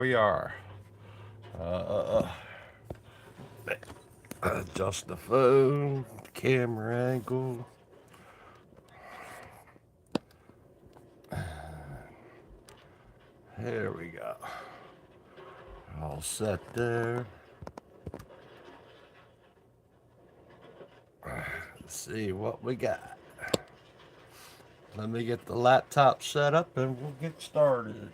we are. Uh, Adjust the phone, camera angle. Here we go. All set there. Let's see what we got. Let me get the laptop set up and we'll get started.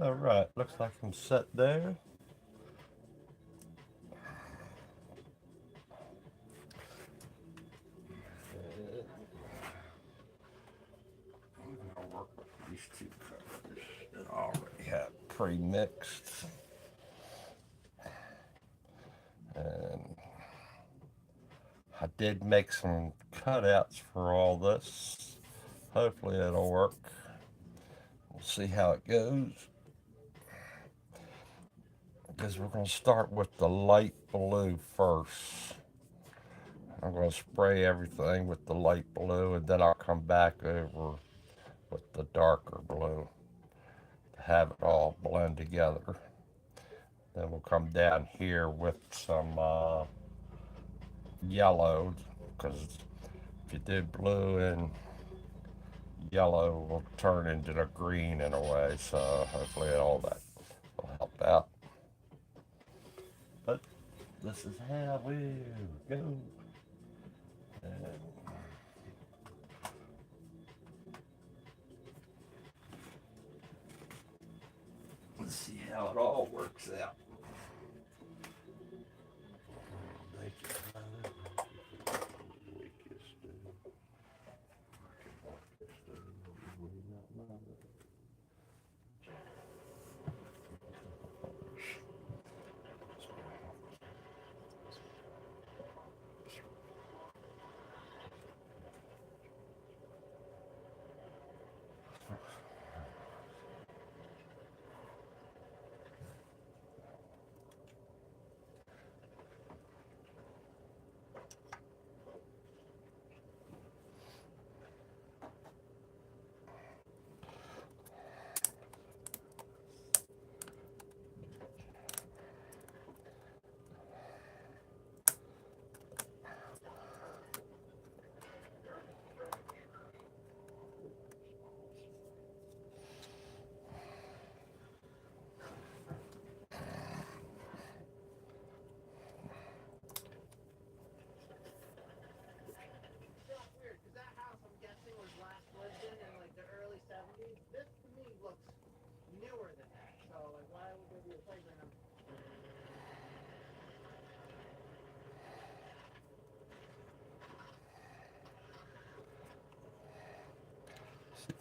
All right, looks like I'm set there. I'm gonna work with these two colors that I already have pre-mixed. And I did make some cutouts for all this. Hopefully it'll work. We'll see how it goes. Because we're going to start with the light blue first. I'm going to spray everything with the light blue and then I'll come back over with the darker blue to have it all blend together. Then we'll come down here with some yellow because if you do blue and yellow will turn into the green in a way, so hopefully all that will help out. But this is how we go. And let's see how it all works out.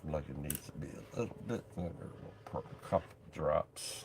Seems like it needs to be a little bit thinner, a couple drops.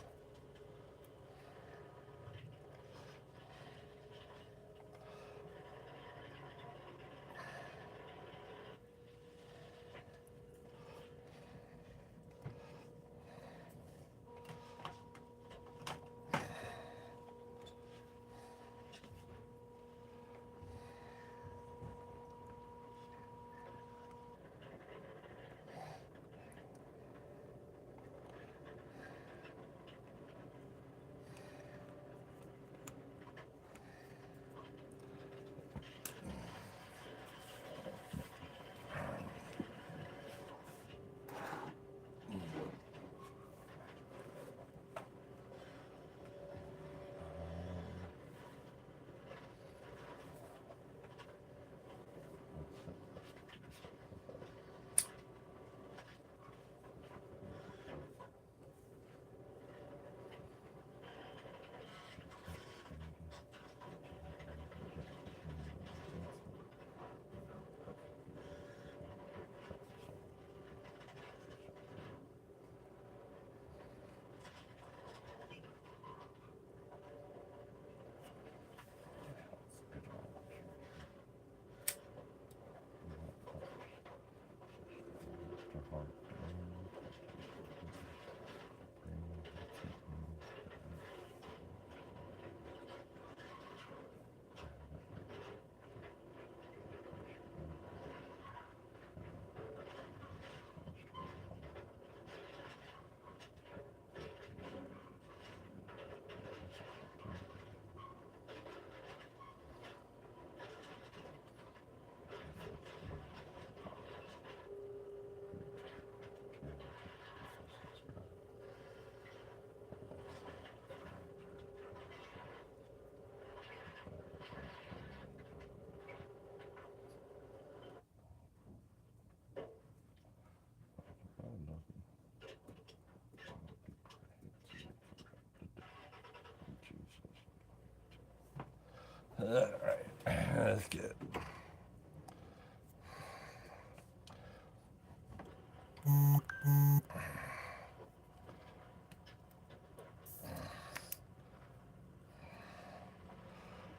All right, that's good.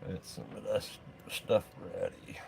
Get some of this stuff ready.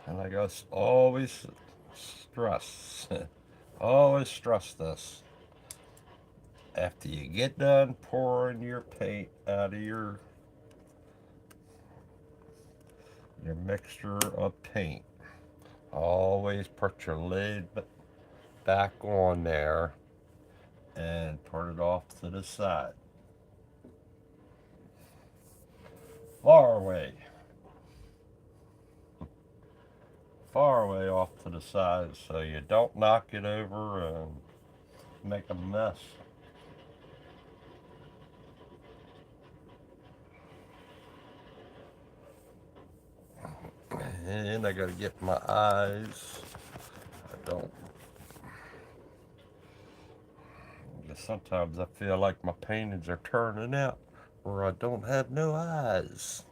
And I guess always stress, always stress this. After you get done pouring your paint out of your mixture of paint, always put your lid back on there and put it off to the side. Far away. Far away off to the side so you don't knock it over and make a mess. And I gotta get my eyes. I don't. Sometimes I feel like my paintings are turning out where I don't have no eyes.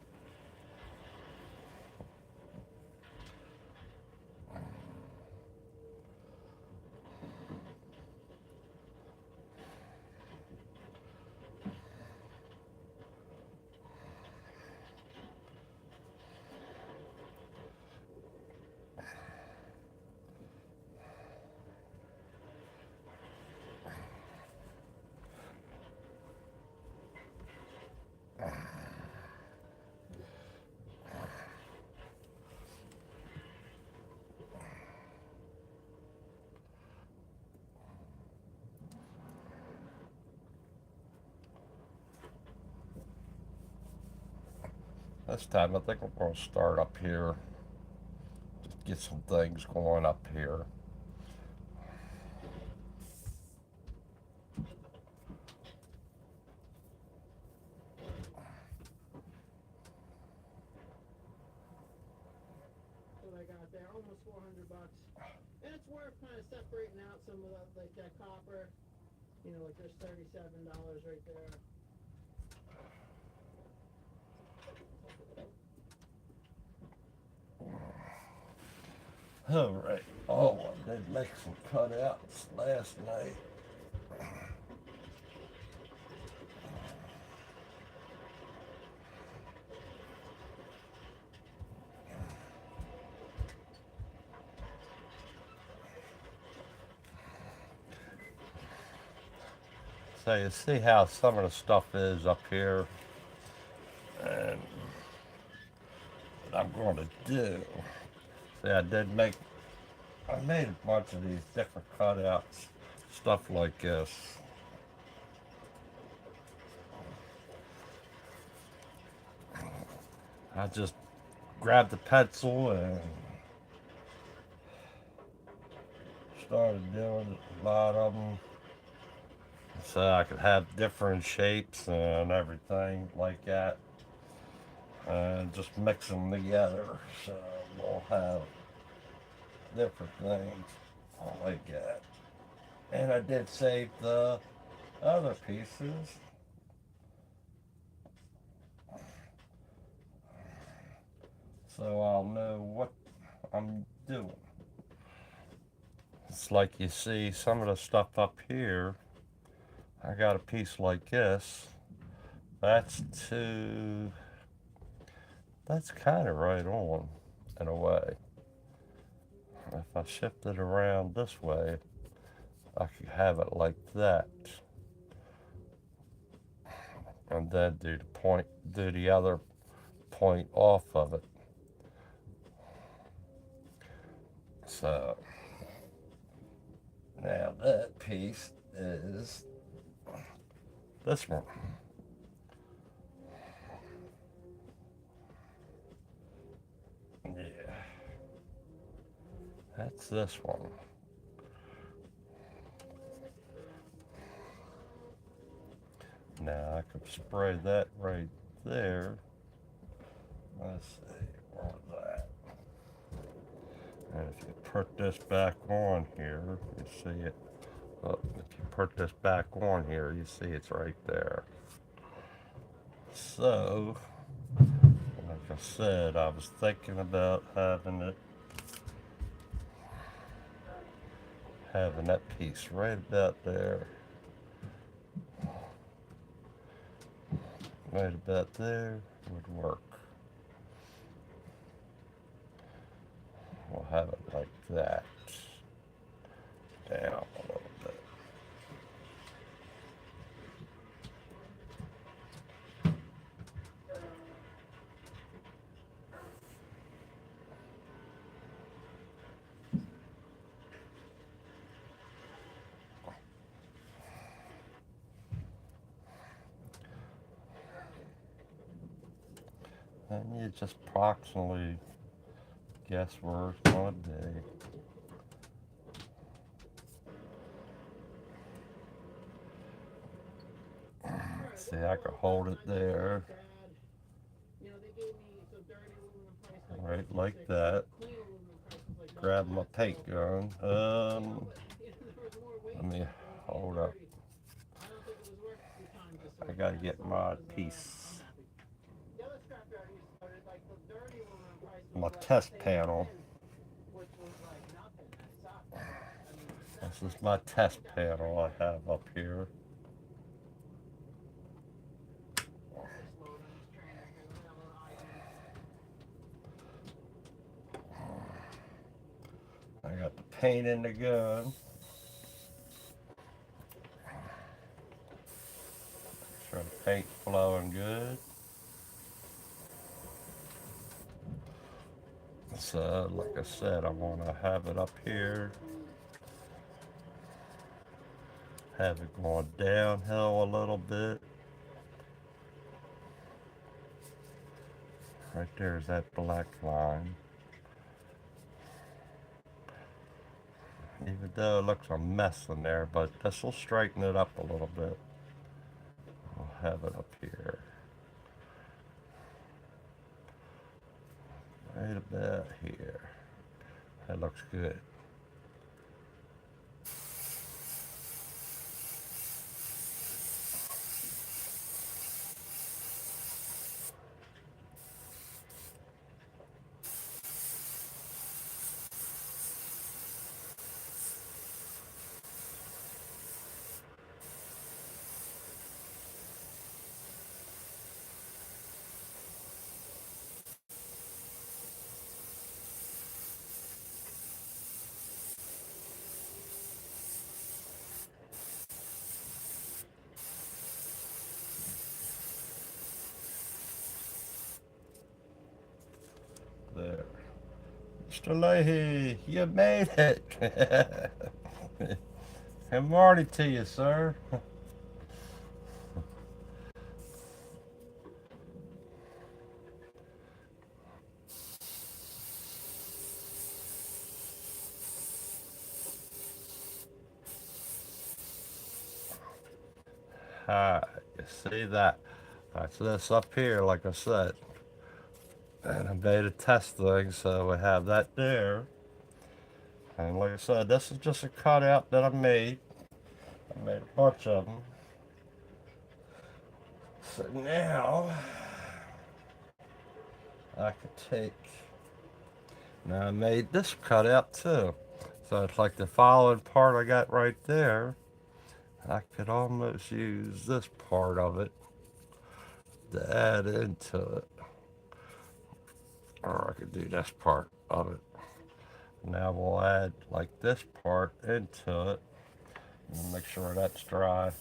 This time I think I'm going to start up here. Just get some things going up here. What I got there, almost $400. And it's worth kind of separating out some of the, like that copper. You know, like there's $37 right there. Alright. Oh, I did make some cutouts last night. So you see how some of the stuff is up here, and what I'm going to do. See, I made a bunch of these different cutouts, stuff like this. I just grabbed the pencil and started doing a lot of them so I could have different shapes and everything like that, and just mix them together so we'll have different things like that. And I did save the other pieces, so I'll know what I'm doing. It's like you see some of the stuff up here. I got a piece like this. That's too. That's kind of right on in a way. If I shift it around this way, I could have it like that. And then do the other point off of it. So now that piece is this one. Yeah. That's this one. Now I can spray that right there. Let's see, where's that? And if you put this back on here, you see it. Oh, if you put this back on here, you see it's right there. So, like I said, I was thinking about having that piece right about there. Right about there would work. We'll have it like that. Down a little bit. And you just approximately guess where it's going to be. See, I could hold it there, right like that. Grab my paint gun. Let me hold up. I gotta get my piece. My test panel. This is my test panel I have up here. I got the paint in the gun. Sure the paint's flowing good. So, like I said, I want to have it up here. Have it going downhill a little bit. Right there's that black line. Even though it looks a mess in there, but this will straighten it up a little bit. I'll have it up here. Right about here. That looks good. There. Mr. Leahy, you made it. Good morning to you, sir. Hi, you see that? That's this up here, like I said. And I made a test thing, so we have that there. And like I said, this is just a cutout that I made. I made a bunch of them. So now, I could take, now I made this cutout too. So it's like the following part I got right there. I could almost use this part of it to add into it. Or I could do this part of it. Now we'll add like this part into it. And make sure that's dry.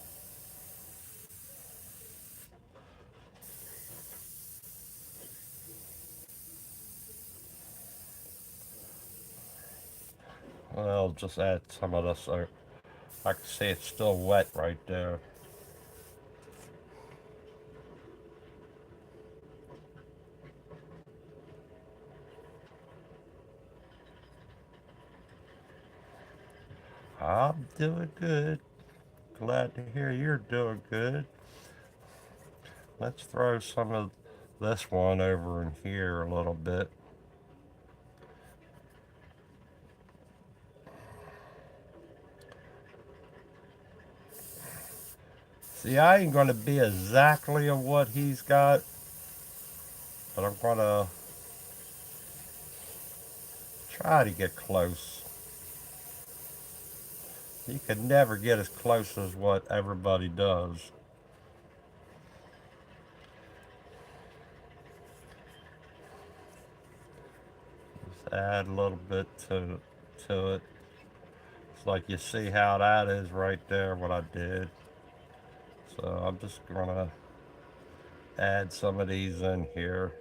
I'll just add some of this so I can see it's still wet right there. I'm doing good. Glad to hear you're doing good. Let's throw some of this one over in here a little bit. See, I ain't going to be exactly of what he's got, but I'm going to try to get close. You can never get as close as what everybody does. Just add a little bit to it. It's like you see how that is right there, what I did. So I'm just going to add some of these in here.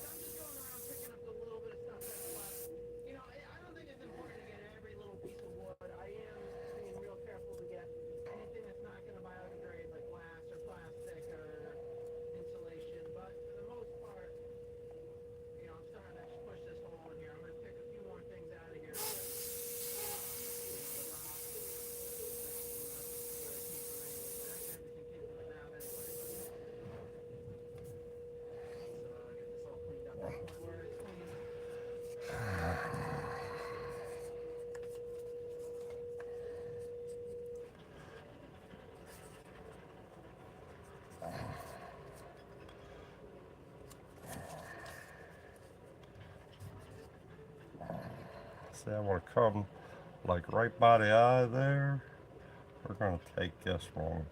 I'm just going around picking up the little bit of stuff that's left. I don't think it's important to get every little piece of wood. I am being real careful to get anything that's not going to biodegrade, like glass or plastic or insulation. But for the most part, I'm starting to push this hole in here. I'm going to pick a few more things out of here. The rock, that's where it came from anyway. Everything came from the ground anyway. Let's get this all cleaned up to the point where it's clean. See, I want to come like right by the eye there. We're going to take this one.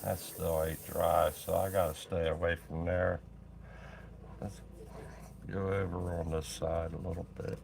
That still ain't dry, so I gotta stay away from there. Let's go over on this side a little bit.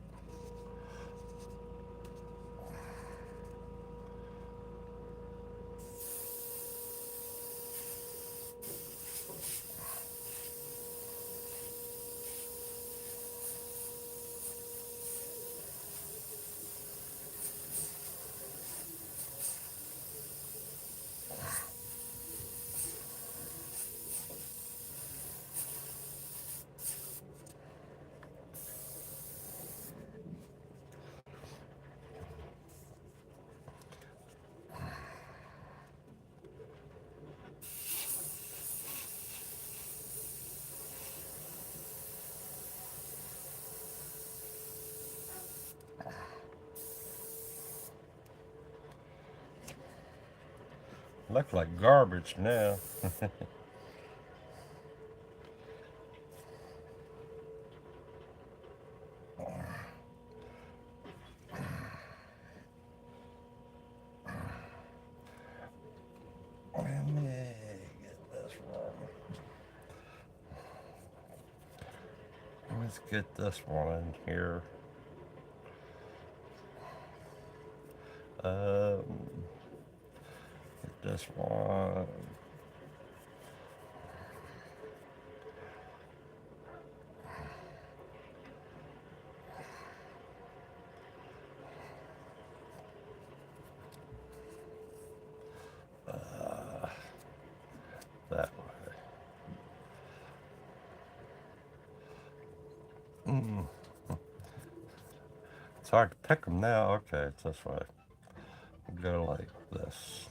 Looks like garbage now. Let me get this one. Let's get this one in here. Um, get this one. That way. Mm. It's hard to pick them now. Okay, it's this way. Go like this.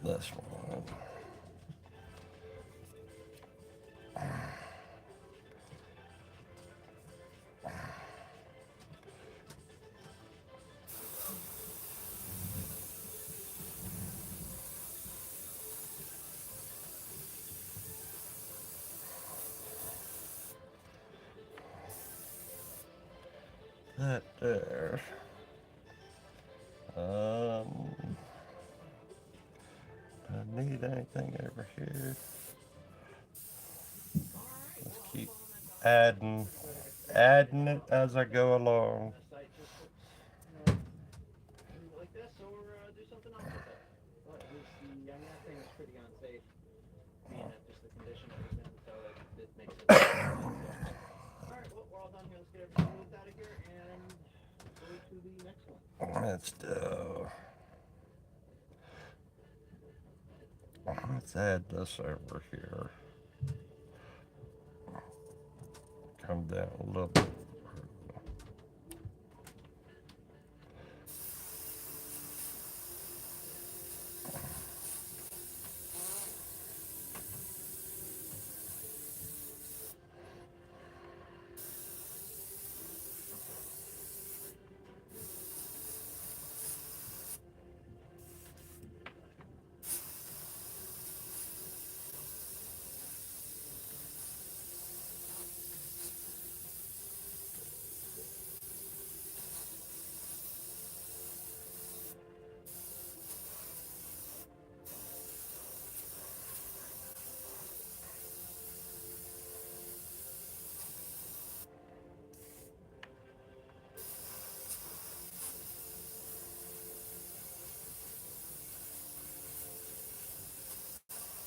this one. That there. Do I need anything over here? Just keep adding it as I go along. site just looks, like this, or do something else with it. Well, at least I mean, that thing was pretty unsafe, being at just the condition it was in, so it makes it. Alright, well, we're all done here. Let's get everything moved out of here and go to the next one. Let's add this over here. Come down a little bit.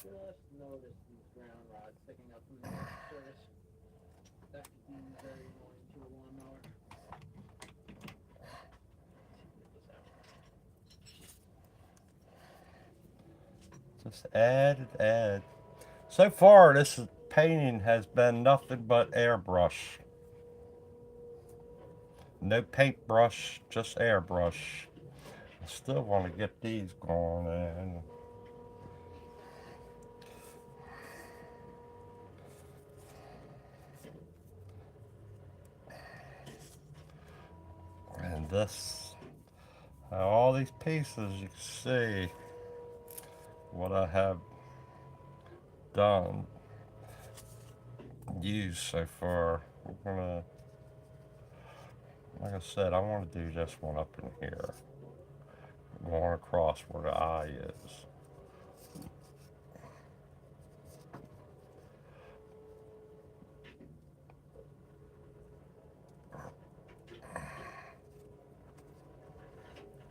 Just noticed these ground rods sticking up from the surface. That could be very annoying to a lawnmower. Just add. So far, this painting has been nothing but airbrush. No paintbrush, just airbrush. I still want to get these going in. And this, all these pieces, you can see what I have done, used so far. We're gonna, like I said, I want to do this one up in here, going across where the eye is.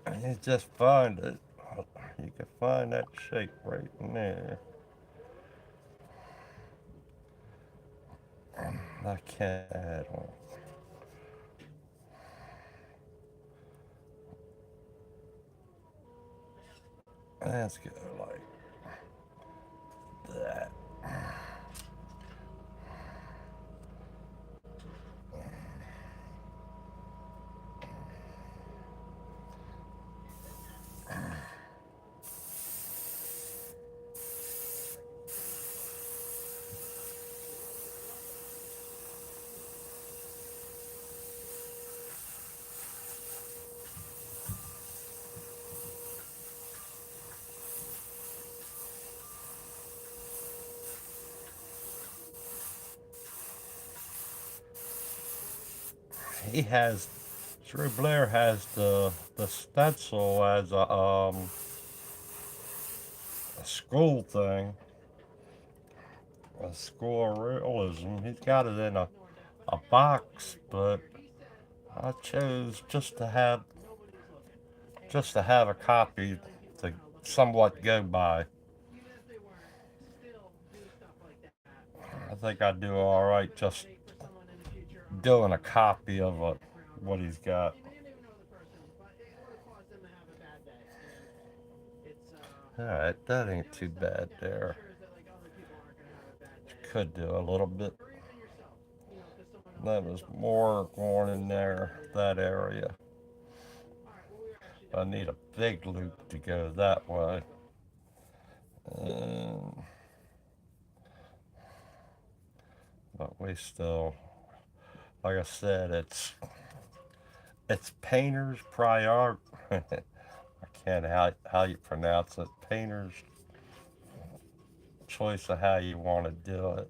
And you just find it. You can find that shape right in there. I can't add one. Let's go like that. He has, Drew Blair has the stencil as a school thing, a school of realism. He's got it in a box, but I chose just to have a copy to somewhat go by. Even if they weren't, still do stuff like that. I think I do all right just For someone in the future on doing a copy of what he's got. you may not even know the person, but it would have caused them to have a bad day. And it's Alright, that ain't too bad there. ensures that like other people aren't gonna have a bad day. Could do a little bit. Or even yourself. You know, because someone else That did was something. more going in there, that area. Alright, well we were actually I need a big loop to go that way. And, but we still, like I said, it's painter's prior. I can't how you pronounce it. Painter's choice of how you want to do it.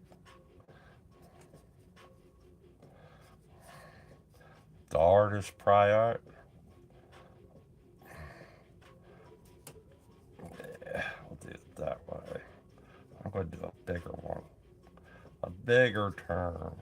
The artist prior. Yeah, we'll do it that way. I'm going to do a bigger one, a bigger term.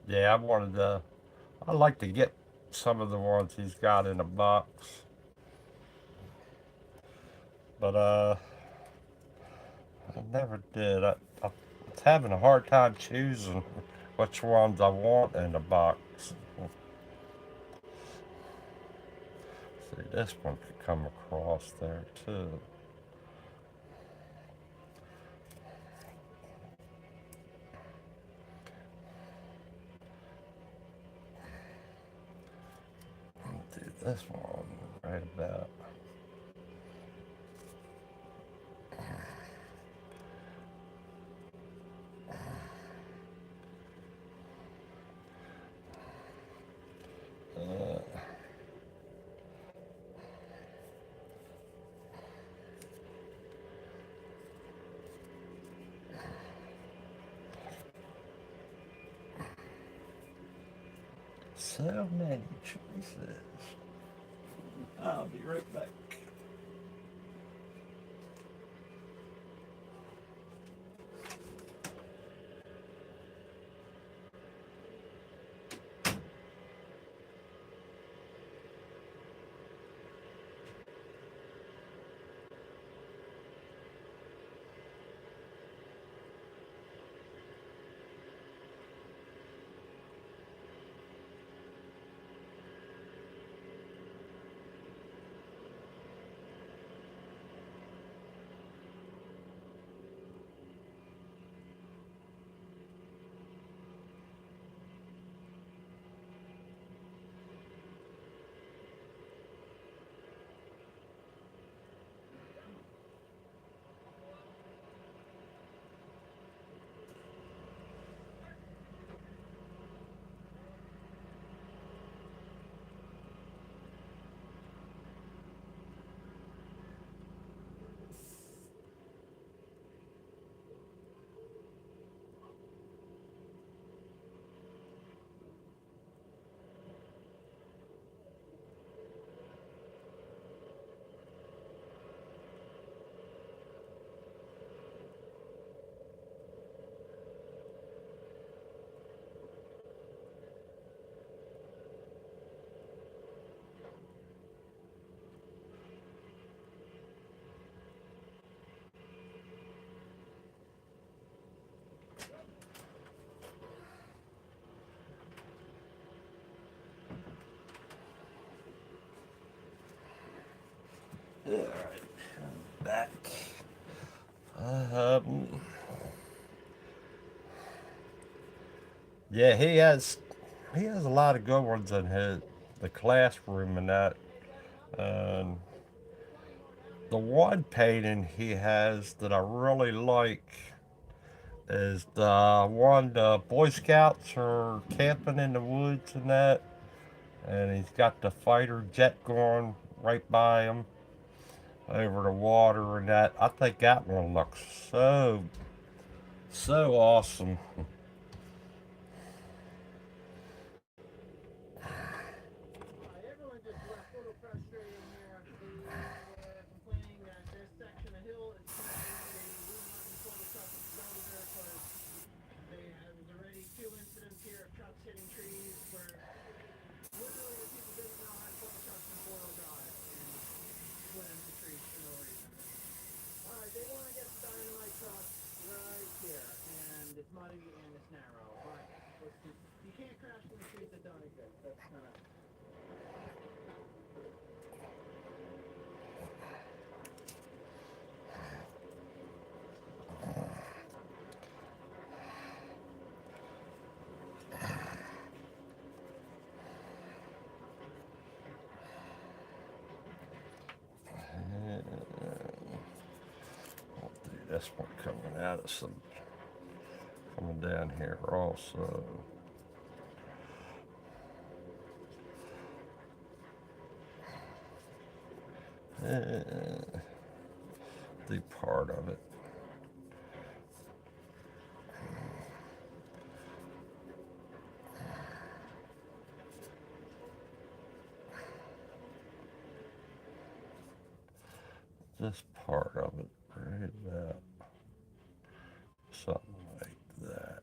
Yeah, I wanted to. I'd like to get some of the ones he's got in a box, but I never did. I was having a hard time choosing which ones I want in the box. See, this one could come across there too. Do this one right about. Uh, so many choices. I'll be right back. All right, I'm back. Um, yeah, he has a lot of good ones in his the classroom and that. And the one painting he has that I really like is the one the Boy Scouts are camping in the woods and that, and he's got the fighter jet going right by him over the water and that. I think that one looks so So awesome. Everyone just left a little frustrated here. They were complaining that this section of hill is connecting the Route 120 truck exposure because there was already 2 incidents here of trucks hitting trees where literally the people didn't know how to put the trucks in four-wheel drive and went into trees for no reason. Alright, they want to get the dynamite truck right here, and it's muddy and it's narrow, but listen, you can't crash in the streets that don't exist. That's kind of... This one coming out of some, coming down here also. The part of it. This part of it, right about something like that.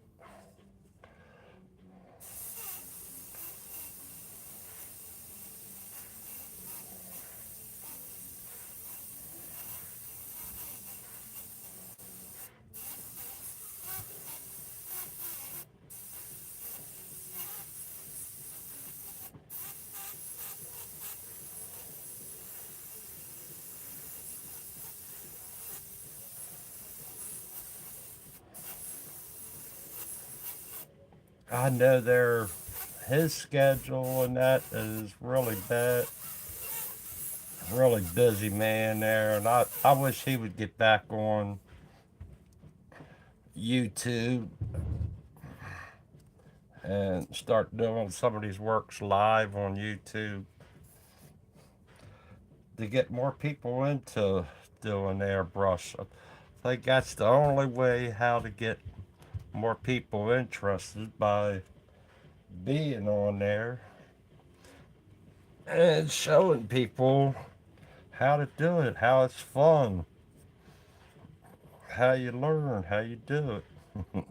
I know his schedule and that is really bad, really busy man there, and I wish he would get back on YouTube and start doing some of these works live on YouTube to get more people into doing airbrush. I think that's the only way how to get more people interested, by being on there and showing people how to do it, how it's fun, how you learn, how you do it.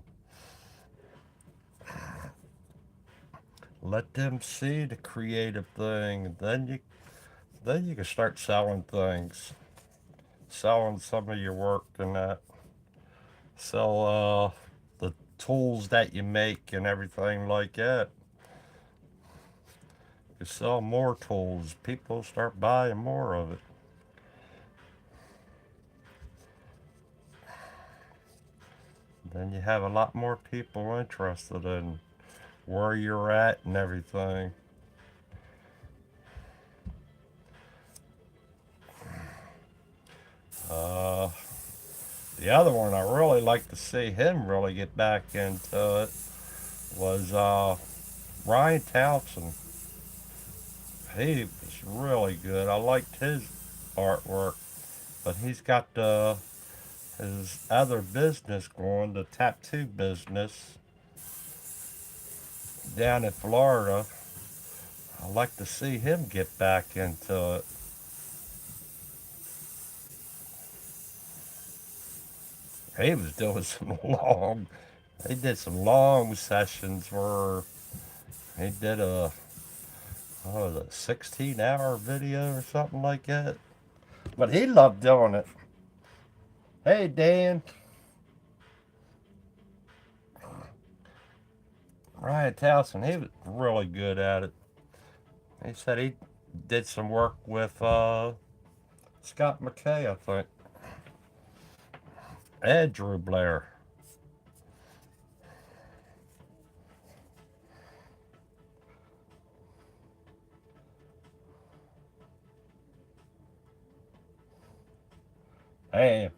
Let them see the creative thing, then you can start selling things, selling some of your work and that. Sell the tools that you make and everything like that. You sell more tools, people start buying more of it. Then you have a lot more people interested in where you're at and everything. Uh, the other one I really like to see him really get back into it was Ryan Townsend. He was really good. I liked his artwork, but he's got his other business going, the tattoo business down in Florida. I'd like to see him get back into it. He was doing he did some long sessions where he did a 16-hour video or something like that. But he loved doing it. Hey, Dan. Ryan Towson, he was really good at it. He said he did some work with Scott McKay, I think, and Drew Blair. Hey.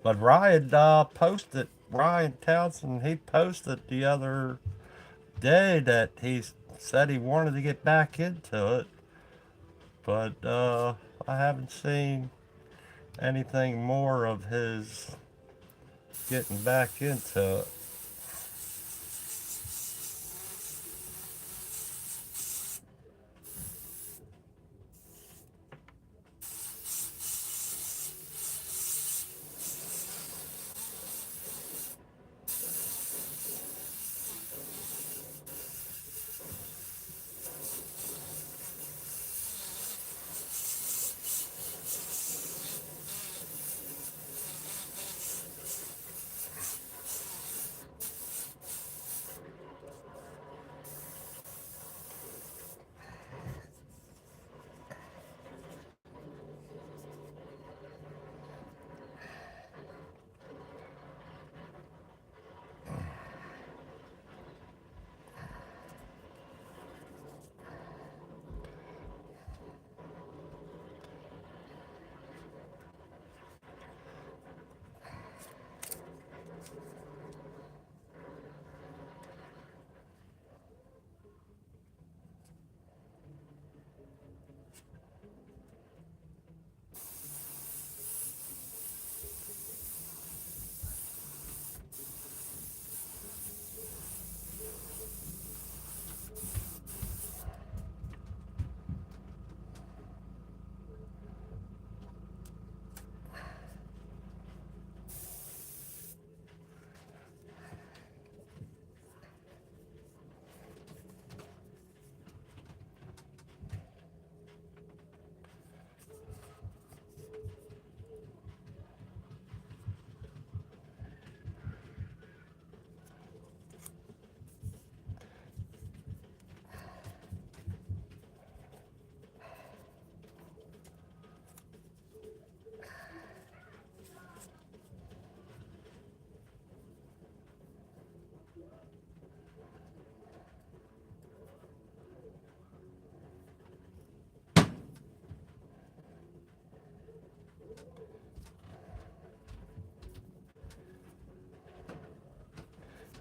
But Ryan Townsend, he posted the other day that he said he wanted to get back into it, but I haven't seen anything more of his getting back into it.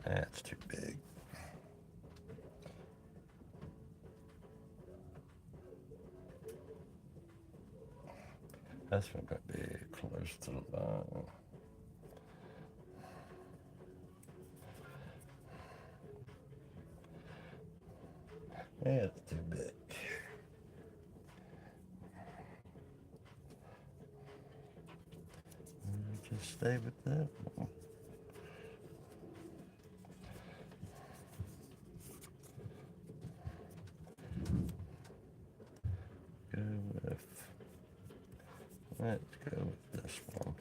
That's too big. That's one gonna be close to the line. Yeah, it's too big. Just stay with that. Go with. Let's go with this one.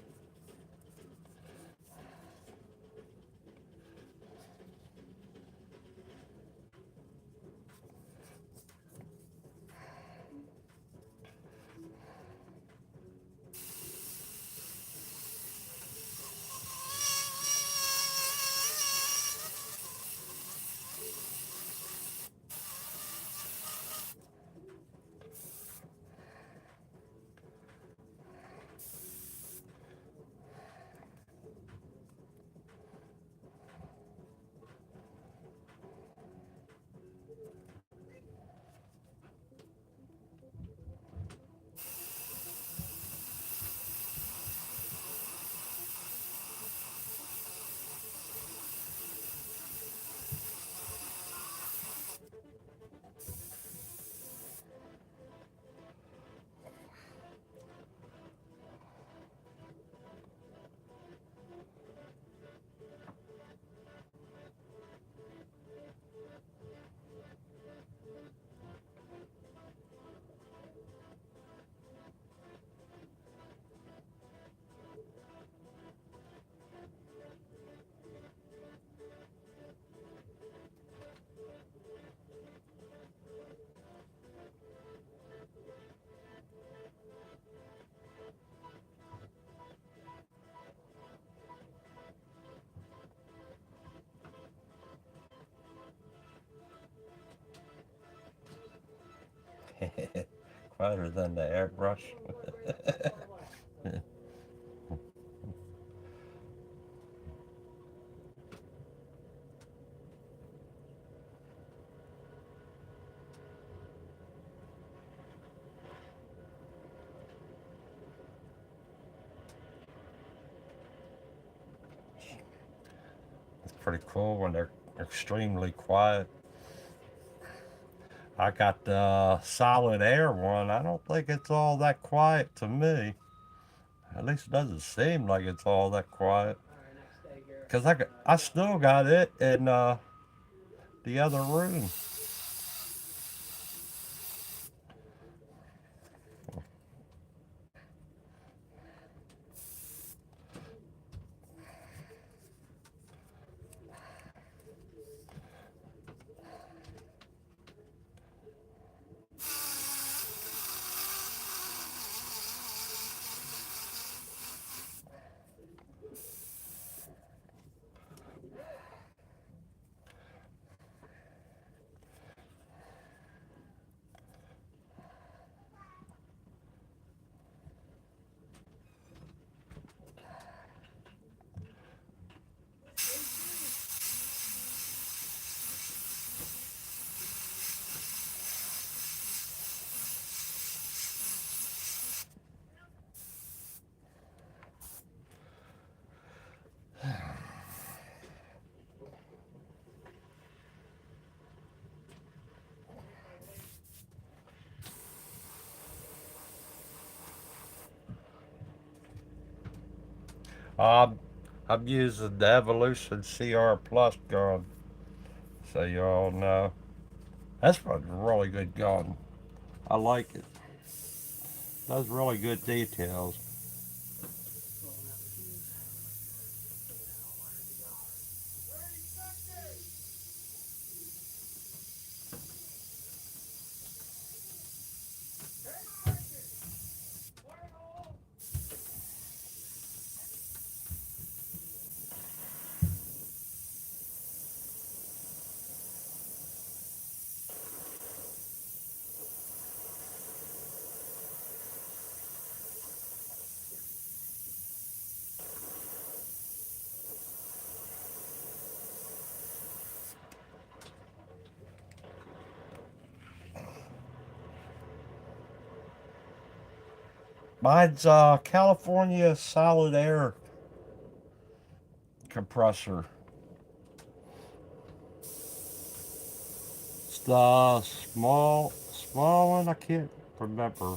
Quieter than the airbrush. What? pretty cool when they're extremely quiet. I got the solid air one. I don't think it's all that quiet to me. At least it doesn't seem like it's all that quiet. All right, next day here. Cause I still got it in the other room. Um, I'm using the Evolution CR Plus gun, so you all know. That's a really good gun. I like it. Does really good details. Rolling out the fuse. Put that hot wire to go. Mine's California solid air compressor. It's the small one. I can't remember.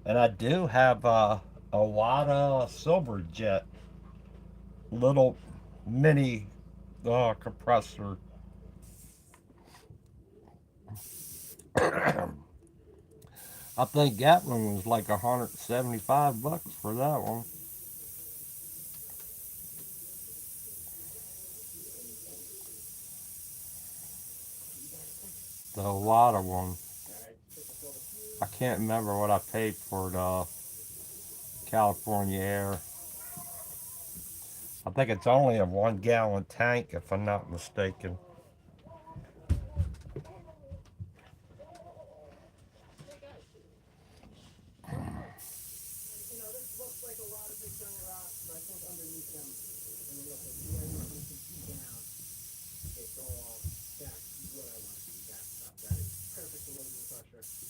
And I do have a Wada Silver Jet little mini compressor. I think that one was like $175 for that one. You got it, thing. The Wada one. All right, quickly pull the I fuse. can't remember what I paid for the California Air. I think it's only a 1 gallon tank, if I'm not mistaken. Hey guys, you know, this looks like a lot of big giant rocks, but I think underneath them, when you look at where you can see down, it's all back what I want to see, that stuff. That is perfect aluminum crusher.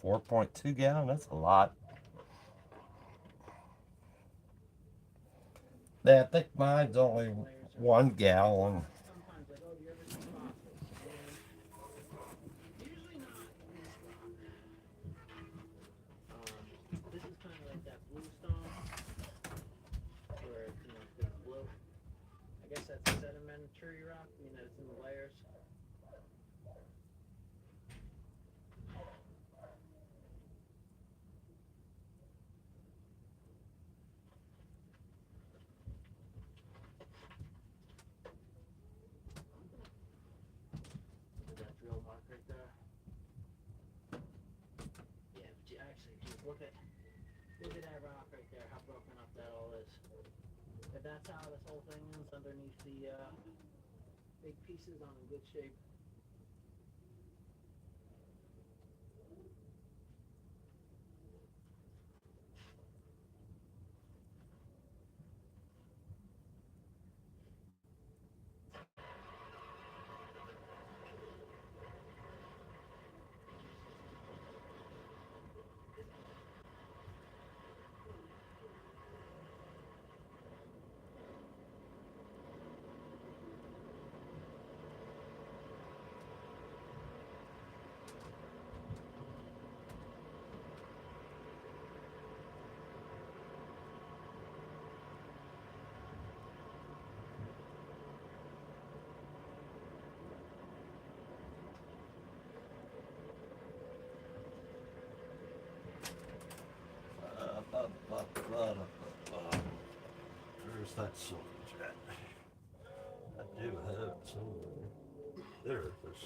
$4.2 gallon, that's a lot. Yeah, I think mine's only Layers are 1 gallon. sometimes like, oh, do you ever use phosphate? And usually not. tree rock, you know, it's in the layers. That drill mark right there. Yeah, but you actually, geez, look at that rock right there, how broken up that all is. If that's how this whole thing is underneath the big pieces on in good shape. There's that silver jet. I do have it somewhere. There it is.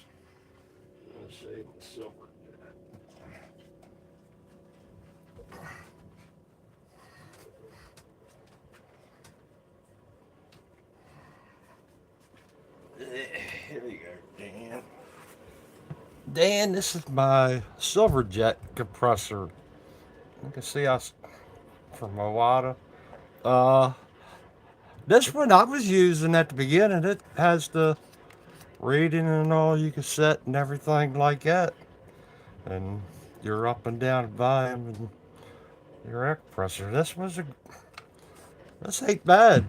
Let's see the silver jet. Here you go, Dan. Dan, this is my silver jet compressor. You can see us from Iwata. Uh, this one I was using at the beginning. It has the reading and all you can set and everything like that. And your up and down volume and your air compressor. This ain't bad.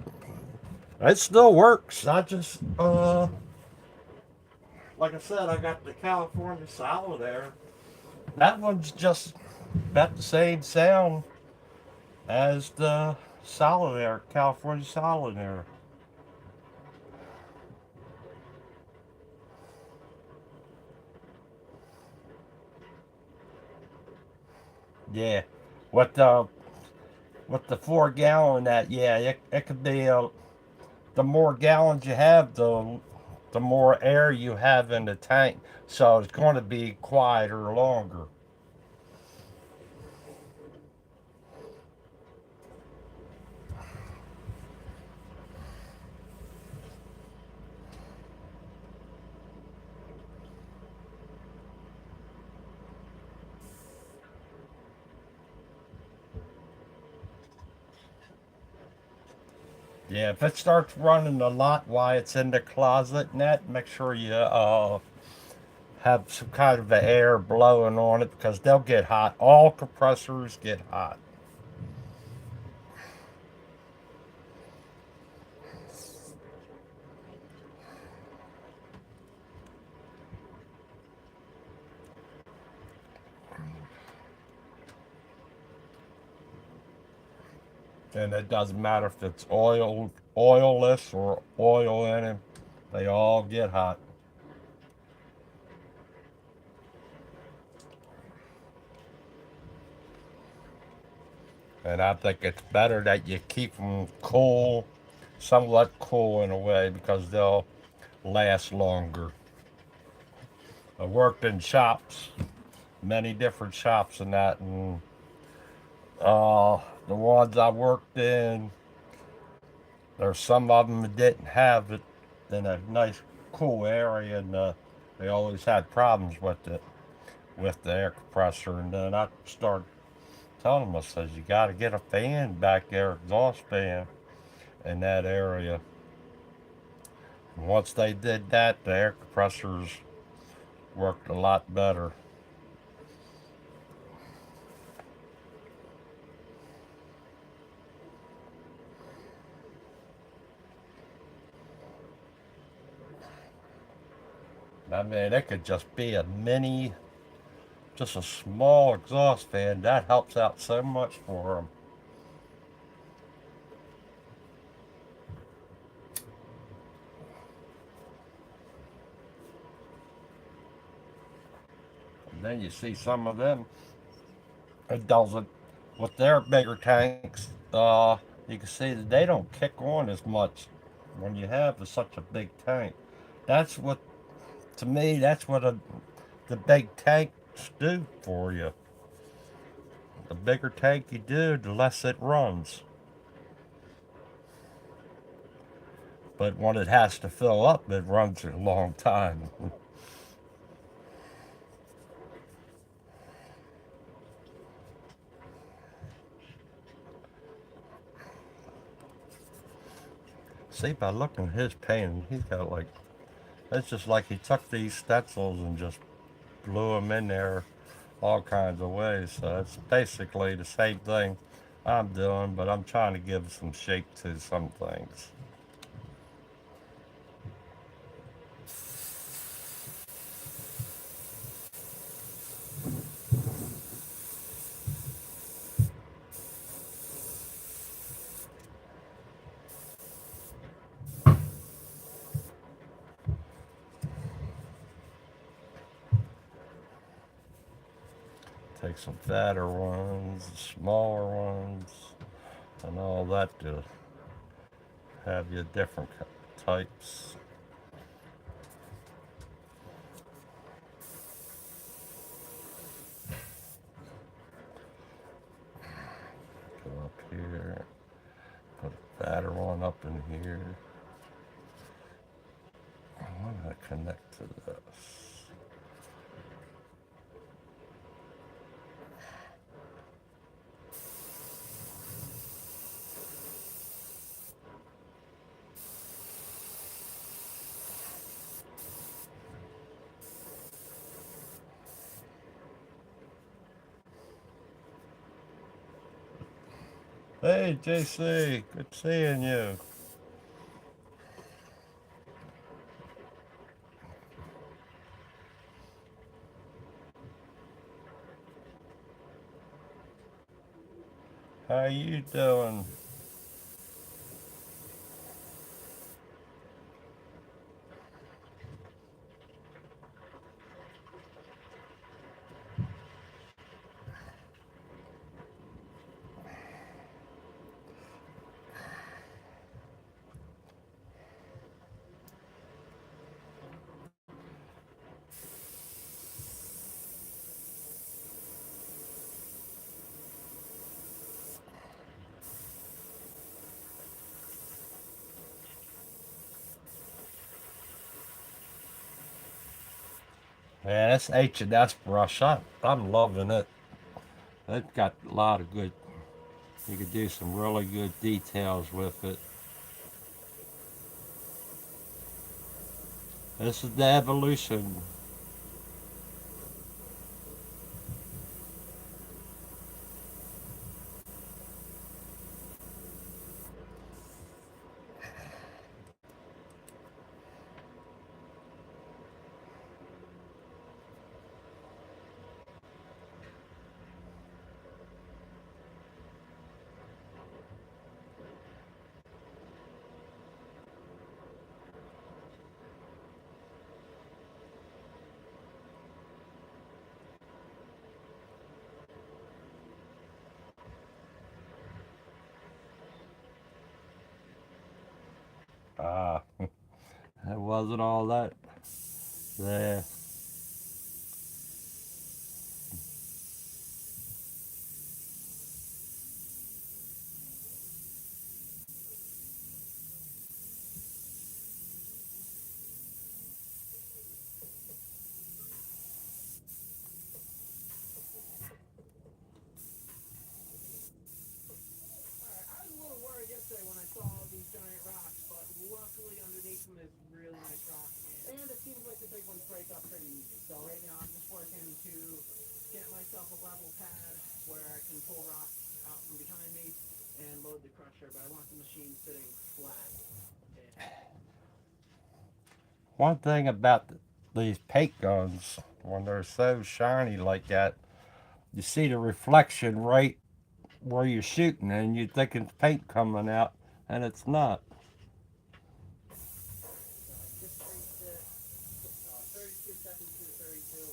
It still works. I just like I said, I got the California Solid Air. That one's just about the same sound as the Solid Air, California Solid Air. Yeah, with the 4 gallon that, yeah, it could be the more gallons you have, the more air you have in the tank, so it's going to be quieter longer. Yeah, if it starts running a lot while it's in the closet net, make sure you have some kind of air blowing on it because they'll get hot. All compressors get hot. And it doesn't matter if it's oilless or oil in it, they all get hot. And I think it's better that you keep them cool, somewhat cool in a way, because they'll last longer. I worked in shops, many different shops and that, and the ones I worked in, there's some of them that didn't have it in a nice cool area, and they always had problems with the air compressor. And then I started telling them, I says, you got to get a fan back there, exhaust fan in that area. And once they did that, the air compressors worked a lot better. I mean, it could just be a mini, just a small exhaust fan. That helps out so much for them. then you see some of them, it doesn't, with their bigger tanks, you can see that they don't kick on as much when you have such a big tank. That's what, to me, that's what the big tanks do for you. The bigger tank you do, the less it runs. But when it has to fill up, it runs a long time. See, by looking at his painting, he's got like, it's just like he took these stencils and just blew them in there all kinds of ways. So it's basically the same thing I'm doing, but I'm trying to give some shape to some things. Take some fatter ones, smaller ones, and all that to have your different types. Go up here, put a fatter one up in here. I want to connect to this. Hey, JC, good seeing you. How you doing? Yeah, this H&S brush, I'm loving it. It's got a lot of good, you could do some really good details with it. This is the evolution. Ah, it wasn't all that there. Alright, I was a little worried yesterday when I saw all these giant rocks, but luckily underneath them is really nice rock, and it seems like the big ones break up pretty easy. So right now I'm just working to get myself a level pad where I can pull rocks out from behind me and load the crusher, but I want the machine sitting flat. One thing about these paint guns, when they're so shiny like that, you see the reflection right where you're shooting, and you think it's paint coming out, and it's not. So I just raised it 32 seconds to 32.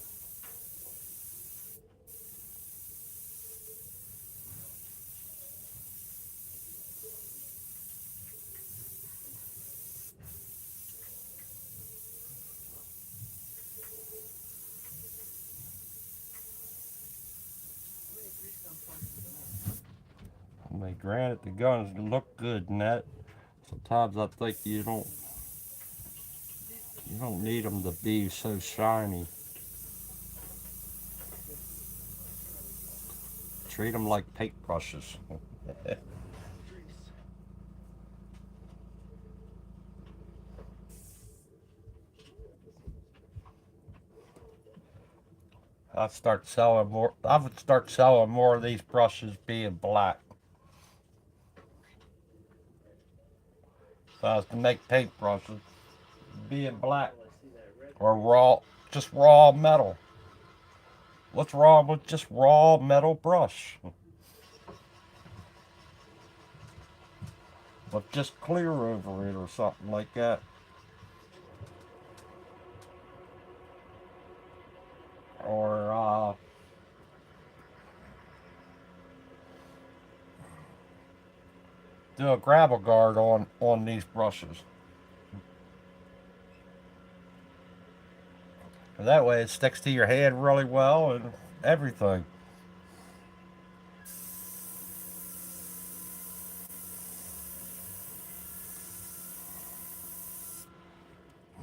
granted, the guns look good and that. Sometimes I think you don't need them to be so shiny. Treat them like paintbrushes. I would start selling more of these brushes being black. If I was to make paintbrushes being black or raw, just raw metal. What's wrong with just raw metal brush? With just clear over it or something like that. Or do a gravel guard on these brushes. And that way it sticks to your hand really well and everything.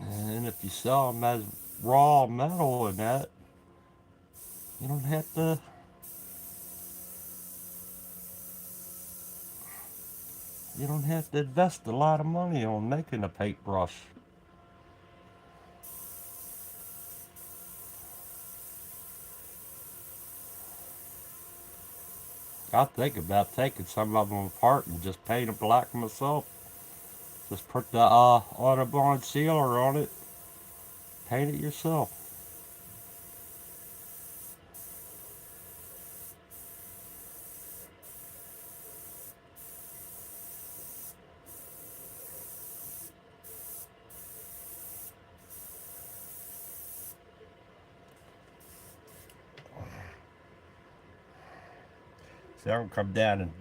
And if you sell them as raw metal and that, you don't have to invest a lot of money on making a paintbrush. I think about taking some of them apart and just paint them black myself. Just put the Audubon sealer on it, paint it yourself. See, I'm gonna come down and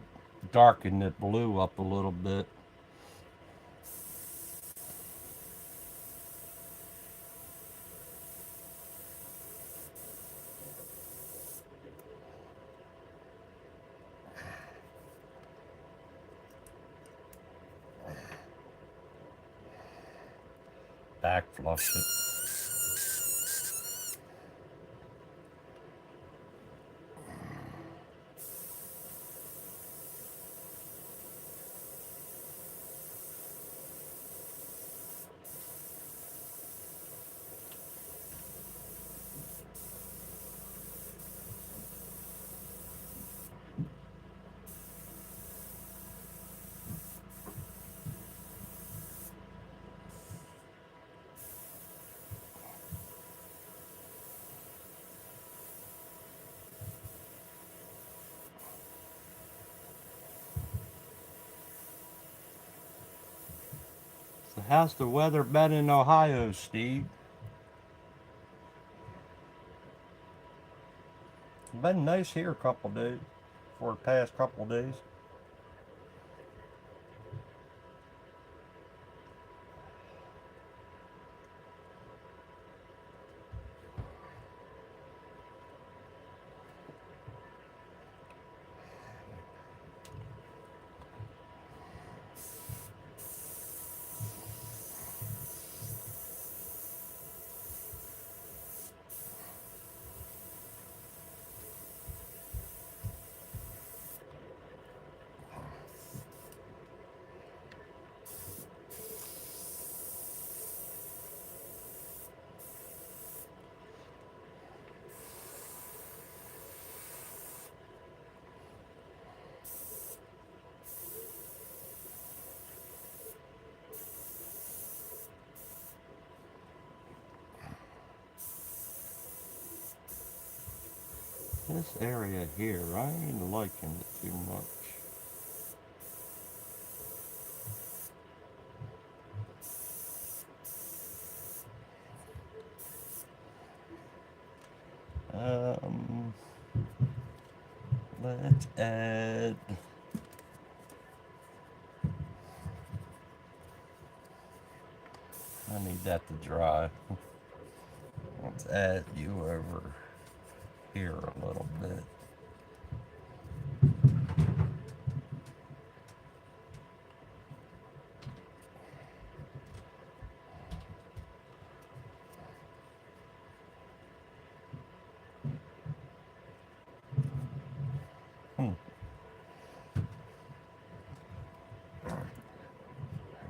darken the blue up a little bit. Back flush it. So how's the weather been in Ohio, Steve? Been nice here a couple days, for the past couple days. This area here, I ain't liking it too much. Um, let's add. I need that to dry. Let's add you over here a little bit.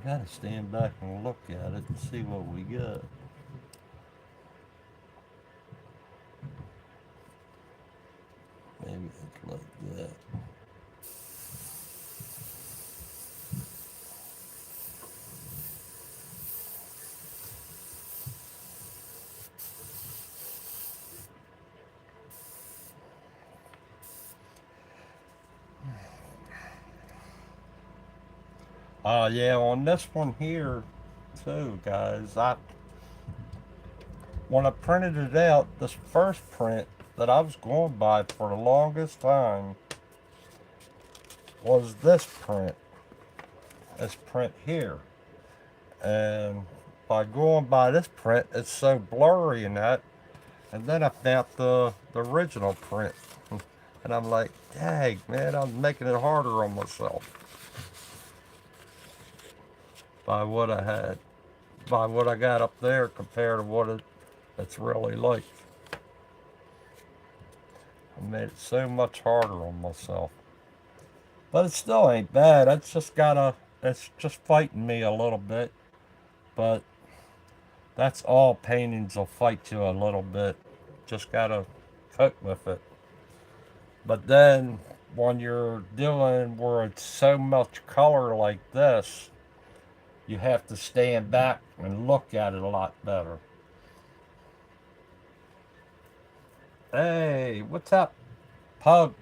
gotta stand back and look at it and see what we got. Maybe it's like that. Yeah, on this one here, too, guys. When I printed it out, this first print that I was going by for the longest time was this print. This print here. And by going by this print, it's so blurry in that. And then I found the original print. And I'm like, dang, man, I'm making it harder on myself by what I had, by what I got up there compared to what it's really like. I made it so much harder on myself. But it still ain't bad. It's just fighting me a little bit. But that's all paintings will fight you a little bit. Just gotta cope with it. But then when you're doing where it's so much color like this, you have to stand back and look at it a lot better. Hey, what's up, Pug?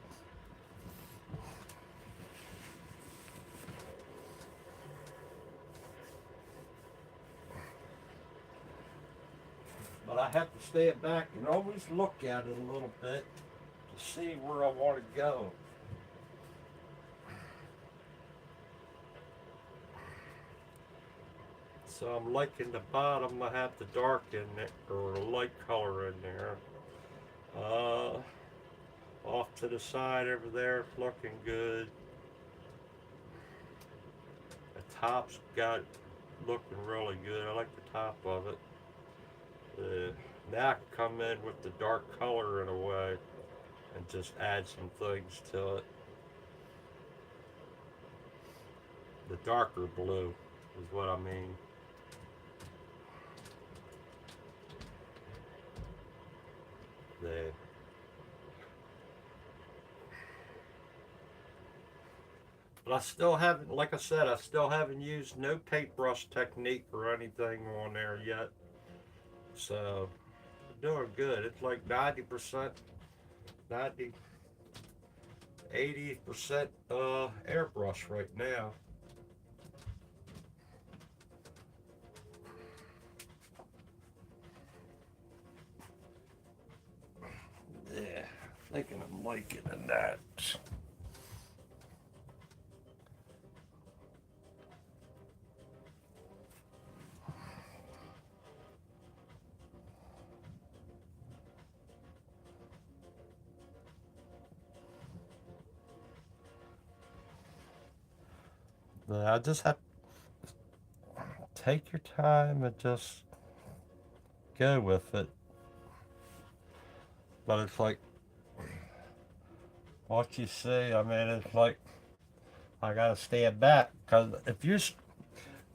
But I have to stand back and always look at it a little bit to see where I want to go. So I'm liking the bottom. I have to darken it or light color in there. Uh, Off to the side over there, it's looking good. The top's got looking really good. I like the top of it. Now I can come in with the dark color in a way and just add some things to it. The darker blue is what I mean. There. But I still haven't, like I said, I still haven't used no paintbrush technique or anything on there yet. So, doing good. It's like 90%, 90, 80% airbrush right now. Yeah, thinking I'm liking that. I just have to take your time and just go with it. But it's like what you see. I mean, it's like I gotta stand back because if you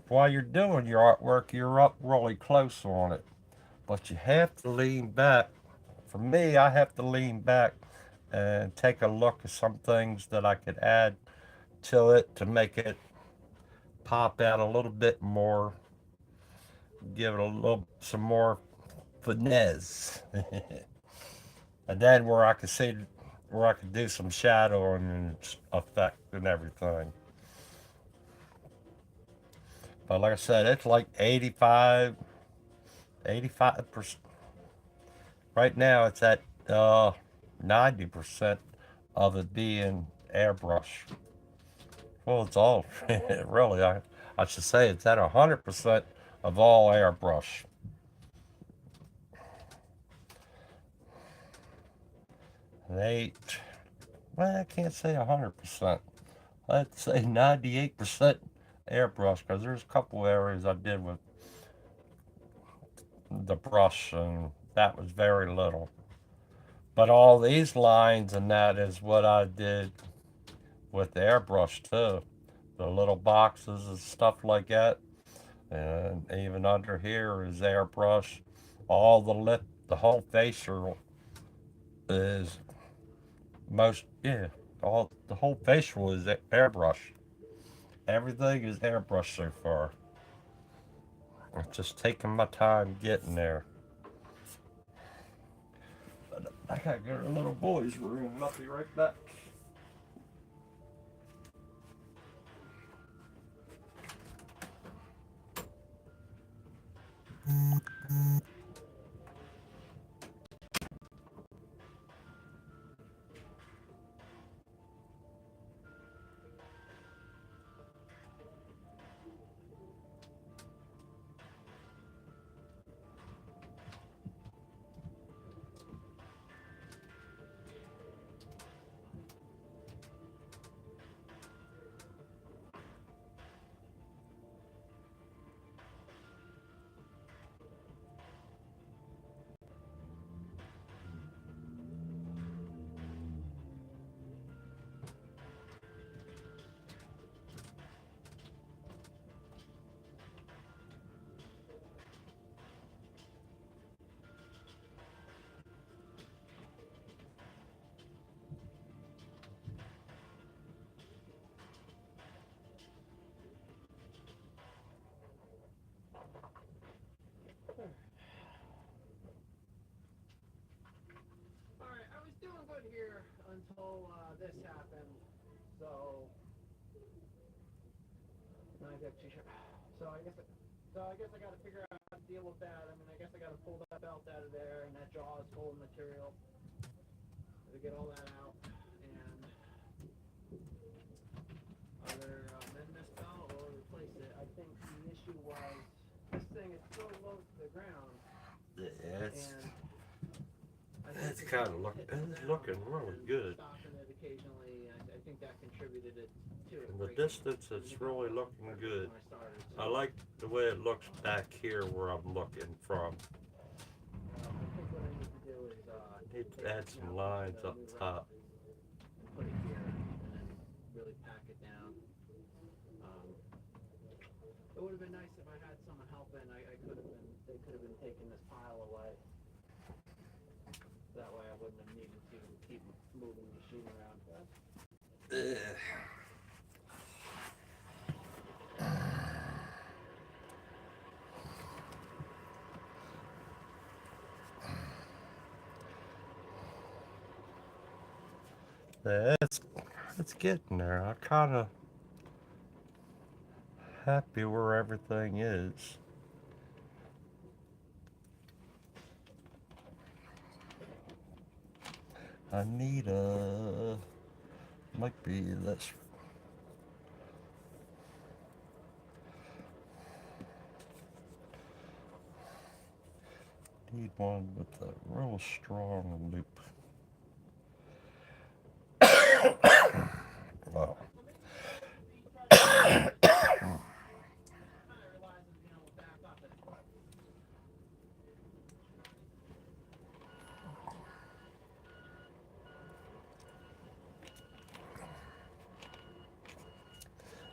while you're doing your artwork, you're up really close on it, but you have to lean back. For me, I have to lean back and take a look at some things that I could add to it to make it pop out a little bit more, give it a little some more finesse, and then where I could see where I could do some shadowing and effect and everything. But like I said, it's like 85%. Right now, it's at 90% of it being airbrush. Well, it's all really. I should say it's at 100% of all airbrush. And well, I can't say 100%. I'd say 98% airbrush because there's a couple areas I did with the brush, and that was very little. But all these lines and that is what I did with the airbrush too. the little boxes and stuff like that. And even under here is airbrush. All the lip, the whole facial is all the whole facial is airbrush. Everything is airbrush so far. I'm just taking my time getting there. But I gotta go to the little boy's room. I'll be right back. Alright, I was doing good here until this happened. So I got t-shirt. So I guess I got to figure out how to deal with that. I mean, I guess I got to pull that belt out of there, and that jaw is full of material. To get all that out, and either mend this belt or replace it. I think the issue was this thing is so low to the ground, Yeah, and it's kind of looking really good. stopping it occasionally. I think that contributed to it. In the distance, it's really looking good. I like the way it looks back here where I'm looking from. I think what I need to do is Need to add some lines up top. and put it here, and then really pack it down. It would have been nice if I had someone helping. They could have been taking this pile away. That way I wouldn't have needed to keep moving the machine around. It's getting there. I'm kind of happy where everything is. I need might be this. Need one with a real strong loop. Wow.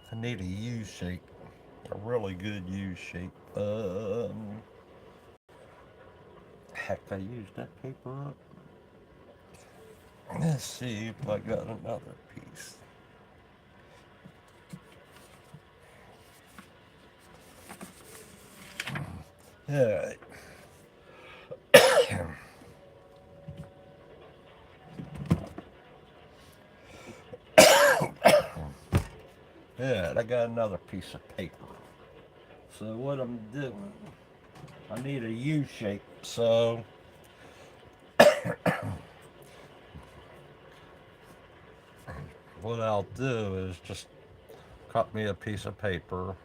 I need a U shape, a really good U shape. Heck, I used that paper up. Let's see if I got another piece. Yeah. Yeah, I got another piece of paper. So what I'm doing, I need a U shape. So what I'll do is just cut me a piece of paper.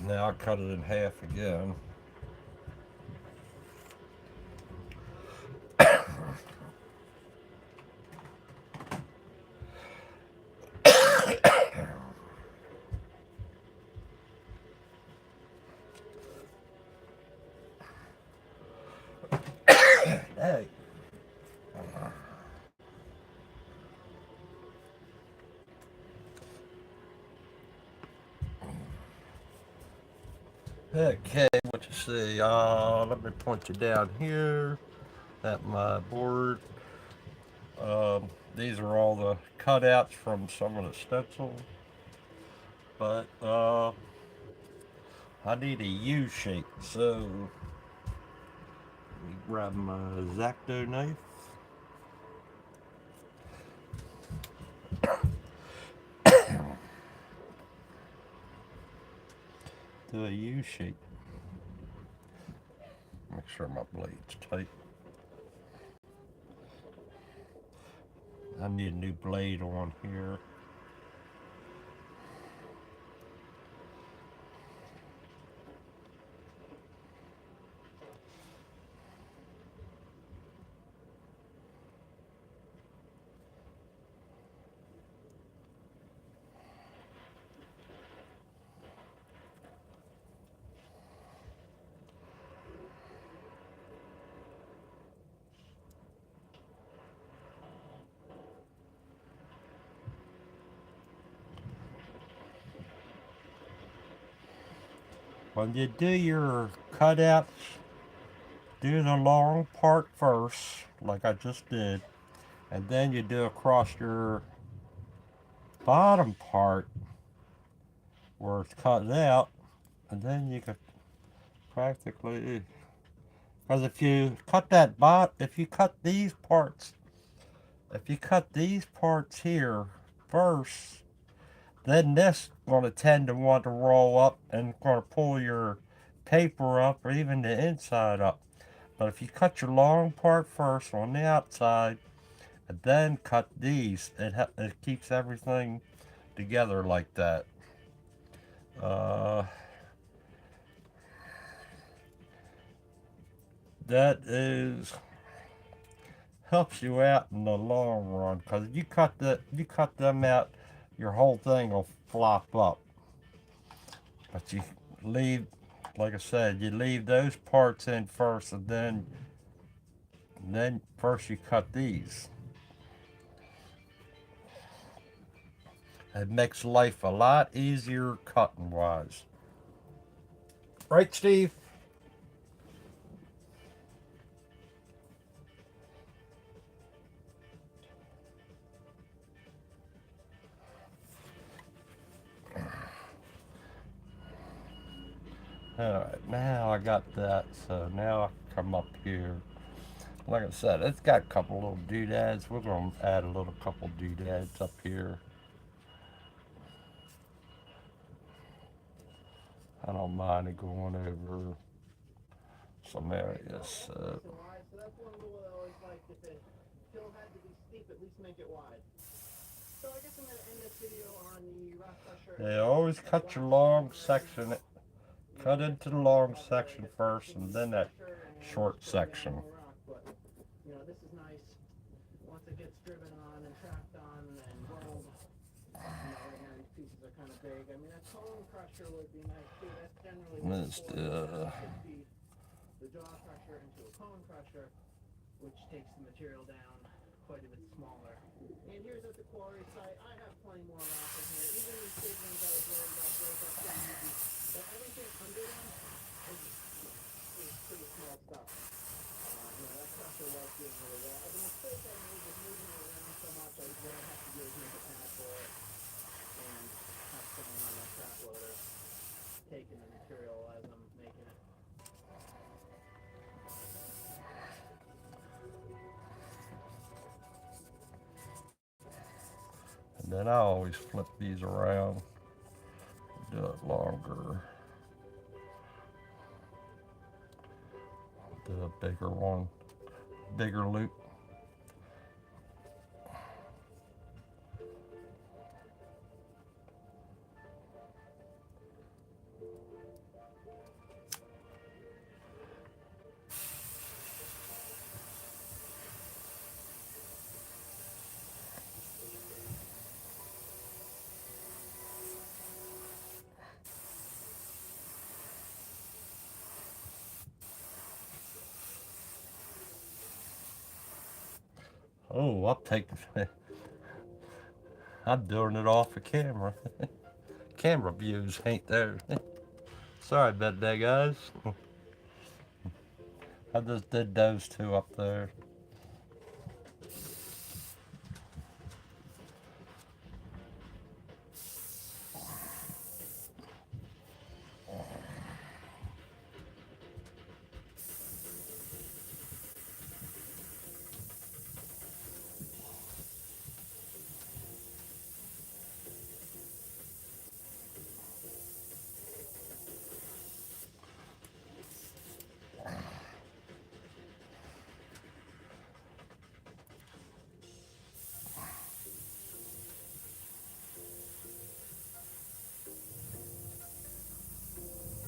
Now I'll cut it in half again. Hey. Okay, what you see? Let me point you down here at my board. These are all the cutouts from some of the stencils, but I need a U shape, so let me grab my X-Acto knife. Do a U shape. Make sure my blade's tight. I need a new blade on here. When you do your cutouts, do the long part first, like I just did, and then you do across your bottom part where it's cut out, and then you can practically, because if you cut if you cut these parts, if you cut these parts here first, then this going to tend to want to roll up and going to pull your paper up or even the inside up. But if you cut your long part first on the outside and then cut these, it keeps everything together like that. That is helps you out in the long run, because you cut them out, your whole thing will flop up. But you leave, like I said, you leave those parts in first, and then first you cut these. It makes life a lot easier cutting wise. Right, Steve? Alright, now I got that, so now I can come up here. Like I said, it's got a couple little doodads. We're going to add a little couple doodads up here. I don't mind it going over some areas. So that's one rule I always liked. If it still had to be steep, at least make it wide. So I guess I'm going to end this video on the rock crusher. Yeah, always cut your long section. Cut into the long section first, and then that short section. But you know, this is nice. Once it gets driven on and trapped on and rolled, you know, right now these pieces are kind of big. I mean, a cone crusher would be nice too. That's generally the jaw crusher into a cone crusher, which takes the material down quite a bit smaller. And here's at the quarry site. I have plenty more rock in here. Even these big ones I was worried about break up pretty easy. But everything under them is pretty small stuff. You know, that crusher was doing really well. The mistake I made was moving it around so much. What I have to do is make a pad for it and have someone on that trap loader taking the material as I'm making it. And then I always flip these around, do it longer, do a bigger one, bigger loop. Oh, I'm taking. I'm doing it off the camera. Camera views ain't there. Sorry about that, guys. I just did those two up there.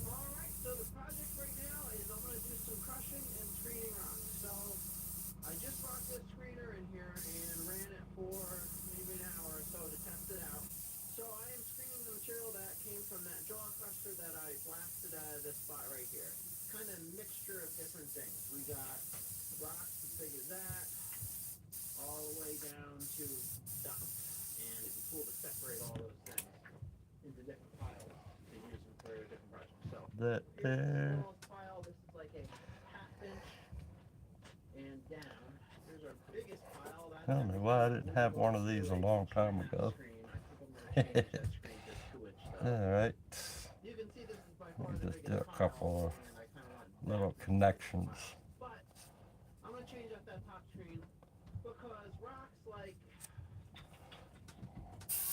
Alright, so the project right now is I'm going to do some crushing and screening rocks. So I just brought this screener in here and ran it for maybe an hour or so to test it out. So I am screening the material that came from that jaw crusher that I blasted out of this spot right here. Kind of mixture of different things. We got rocks as big as that, all the way down to dump. And it'd be cool to separate all those things into different piles to use them for different projects. So That here's the there. smallest pile. This is like a half inch and down. Here's our biggest pile. That's I don't know why I didn't have one of these a long time ago. screen. I think I'm going to change that screen to 2 inch though. Alright. You can see this is by far the Just biggest do a pile, couple of and I kind of want little that connections. pile. But I'm going to change up that top screen because rocks like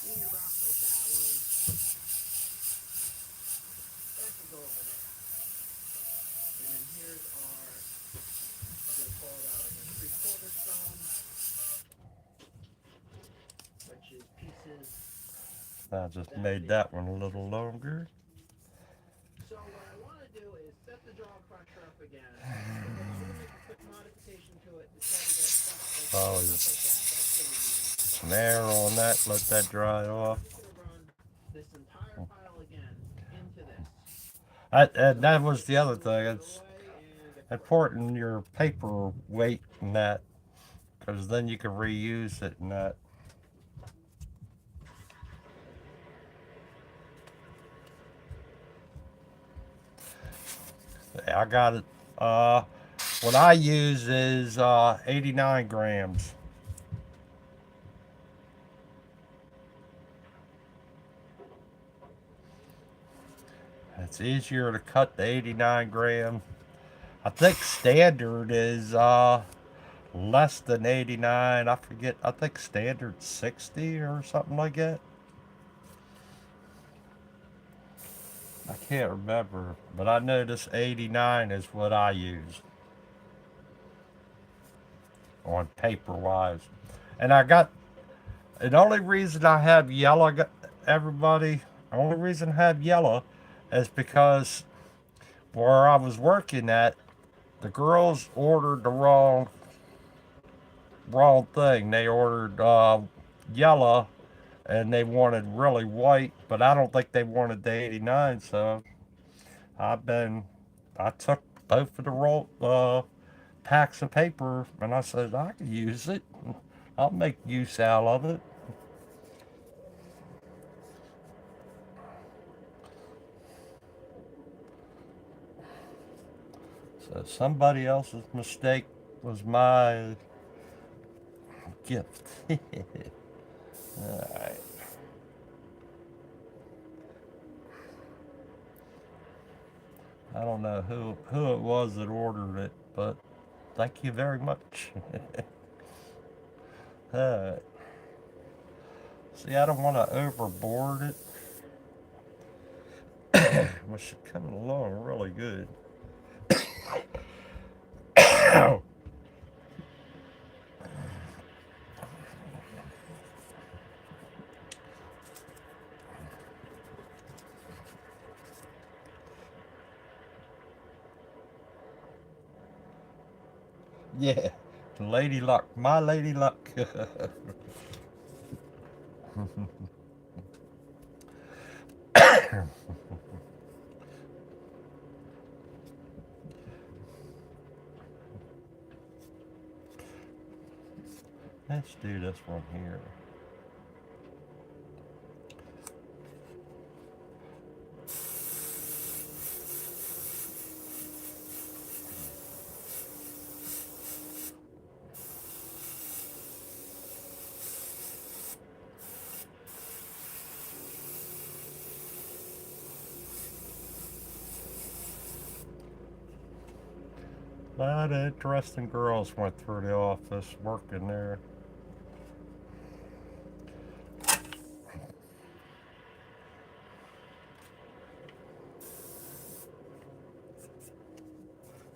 linear rocks like that one, that could go over there. And then here's our, I'm going to call that like a 3/4 stone, which is pieces. I just made that one a little longer. So what I want to do is set the jaw crusher up again. Because I'm going to make a quick modification to it to try to get stuff Oh, like yeah. that. That's going to be Snare on that, let that dry off. I'm just going to run this entire pile again into this. And that was the other thing. It's Away and get to work. important your paper weight in that, because then you can reuse it in that. I got it. What I use is 89 grams. It's easier to cut the 89 gram. I think standard is less than 89. I forget. I think standard 60 or something like that. I can't remember, but I know this 89 is what I use on paper wise. And I got the only reason I have yellow, everybody, the only reason I have yellow is because where I was working at, the girls ordered the wrong thing. They ordered yellow and they wanted really white, but I don't think they wanted the 89. So I took both of the roll packs of paper and I said I could use it. I'll make use out of it. So somebody else's mistake was my gift. Alright. I don't know who it was that ordered it, but thank you very much. Alright. See, I don't want to overboard it. Which is coming along really good. Yeah, Lady Luck, my Lady Luck. Let's do this one here. A lot of interesting girls went through the office working there.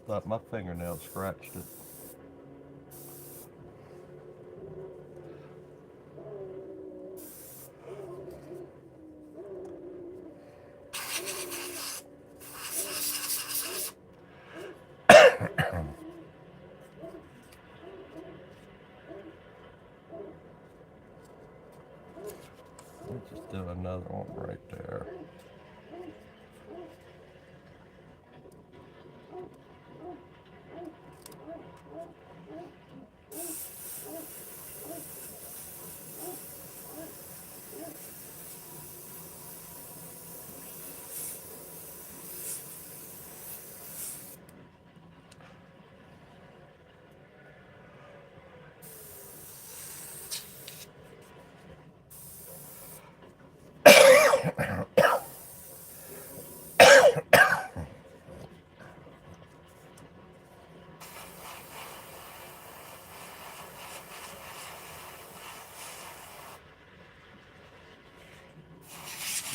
Thought my fingernail scratched it. Let's just do another one right there.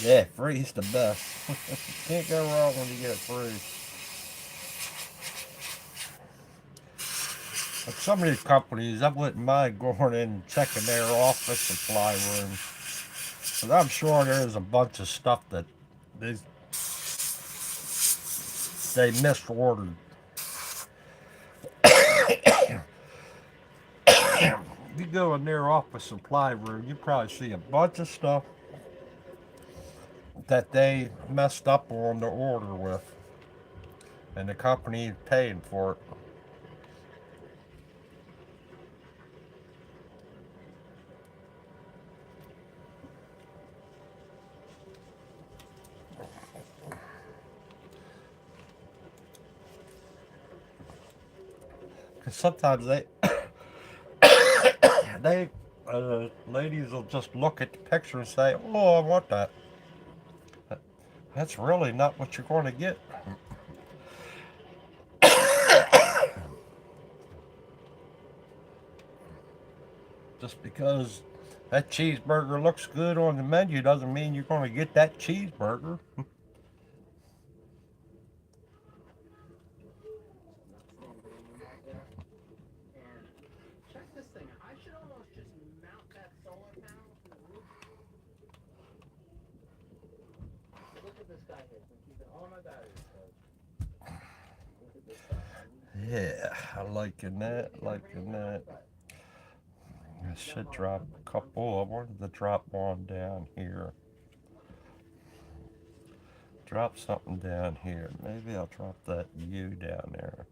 Yeah, free's the best. Can't go wrong when you get it free. But some of these companies, I wouldn't mind going in and checking their office supply room. But I'm sure there's a bunch of stuff that they misordered. You go in their office supply room, you probably see a bunch of stuff that they messed up on the order with, and the company is paying for it. Because sometimes ladies will just look at the picture and say, "Oh, I want that." That's really not what you're going to get. Just because that cheeseburger looks good on the menu doesn't mean you're going to get that cheeseburger. Check this thing. I should almost just mount that solar panel to the roof. Look at this guy here. Been keeping all my batteries charged. Look at this guy. Yeah, I liking that. I should drop a couple. I wanted to drop one down here. Drop something down here. Maybe I'll drop that U down there.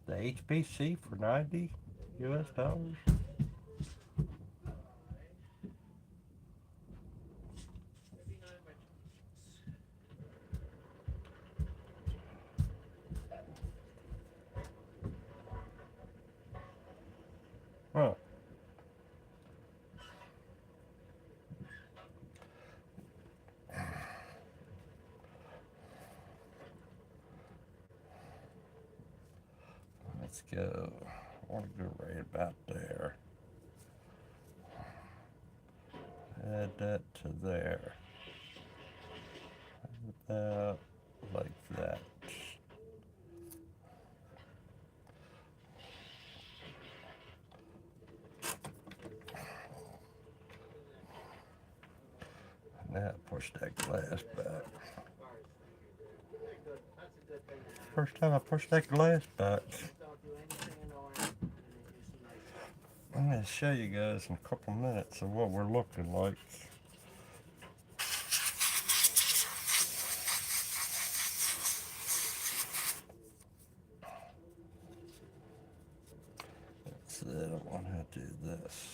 The HPC for 90 US dollars. Huh. Let's go. I want to go right about there. Add that to there. About like that. Now push that glass back. good thing to have. First time I pushed that glass back. Don't do anything annoying, and they do some nice stuff. I'm going to show you guys in a couple minutes of what we're looking like. That's it. I want to do this.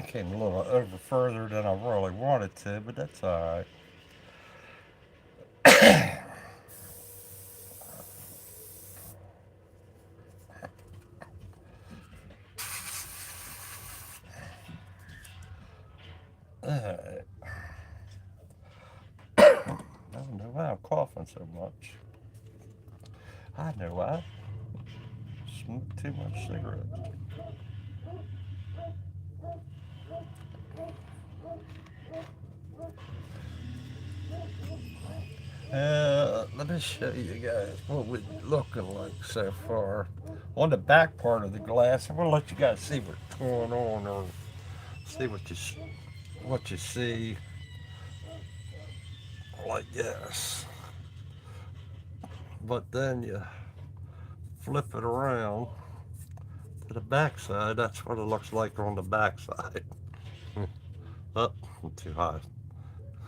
Came a little over further than I really wanted to, but that's alright. Alright. I don't know why I'm coughing so much. I know why. Smoked too much cigarette. Let me show you guys what we're looking like so far. On the back part of the glass, I'm gonna let you guys see what's going on, or see what you see like this. But then you flip it around to the back side. That's what it looks like on the back side. Oh, I'm too high.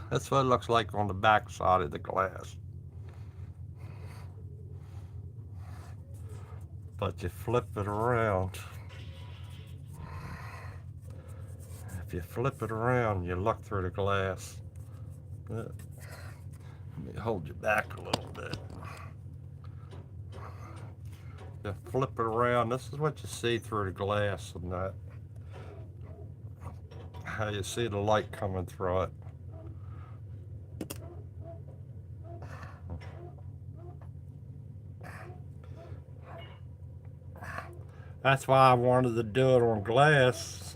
That's what it looks like on the back side of the glass. But you flip it around. If you flip it around, you look through the glass. Let me hold you back a little bit. You flip it around. This is what you see through the glass, and that. How you see the light coming through it. That's why I wanted to do it on glass,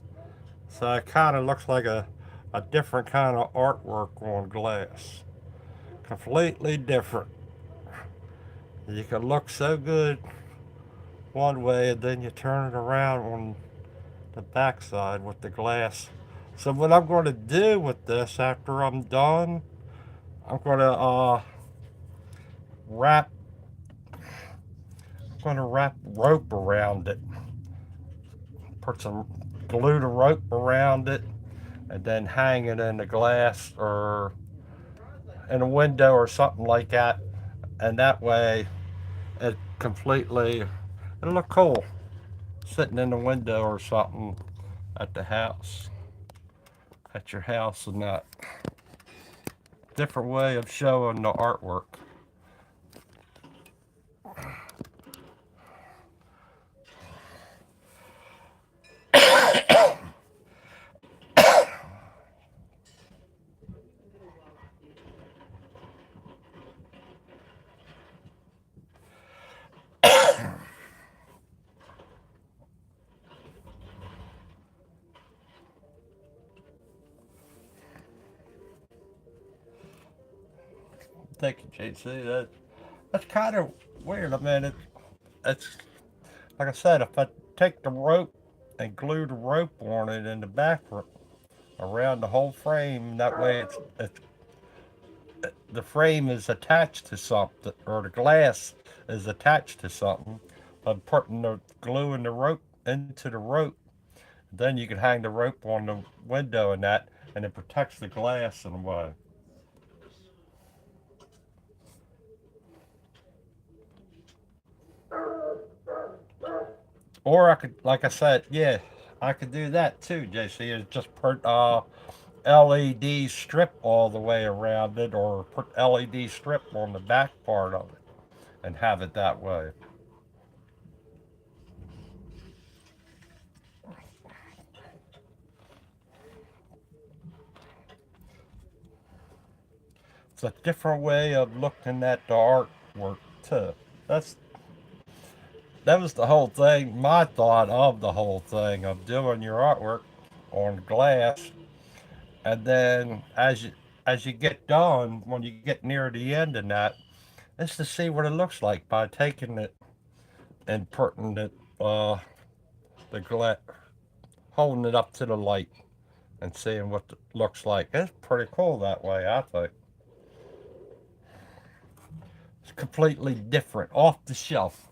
so it kind of looks like a different kind of artwork on glass. Completely different. You can look so good one way, and then you turn it around on the backside with the glass. So what I'm going to do with this after I'm done, I'm going to wrap rope around it. Put some glue the rope around it, and then hang it in the glass or in a window or something like that. And that way, it completely, it'll look cool sitting in the window or something at the house, at your house, and that. Different way of showing the artwork. Thank you, JC. That's kind of weird. I mean, it's like I said, if I take the rope and glue the rope on it in the back around the whole frame, that way the frame is attached to something, or the glass is attached to something. By putting the glue and the rope into the rope, then you can hang the rope on the window and that, and it protects the glass in a way. Or I could, like I said, yeah, I could do that too, JC. Is just put LED strip all the way around it, or put LED strip on the back part of it, and have it that way. It's a different way of looking at the artwork too. That's that was the whole thing. My thought of the whole thing of doing your artwork on glass, and then as you get done, when you get near the end of that, is to see what it looks like by taking it and putting it the glass, holding it up to the light and seeing what it looks like. It's pretty cool that way, I think. It's completely different, off the shelf.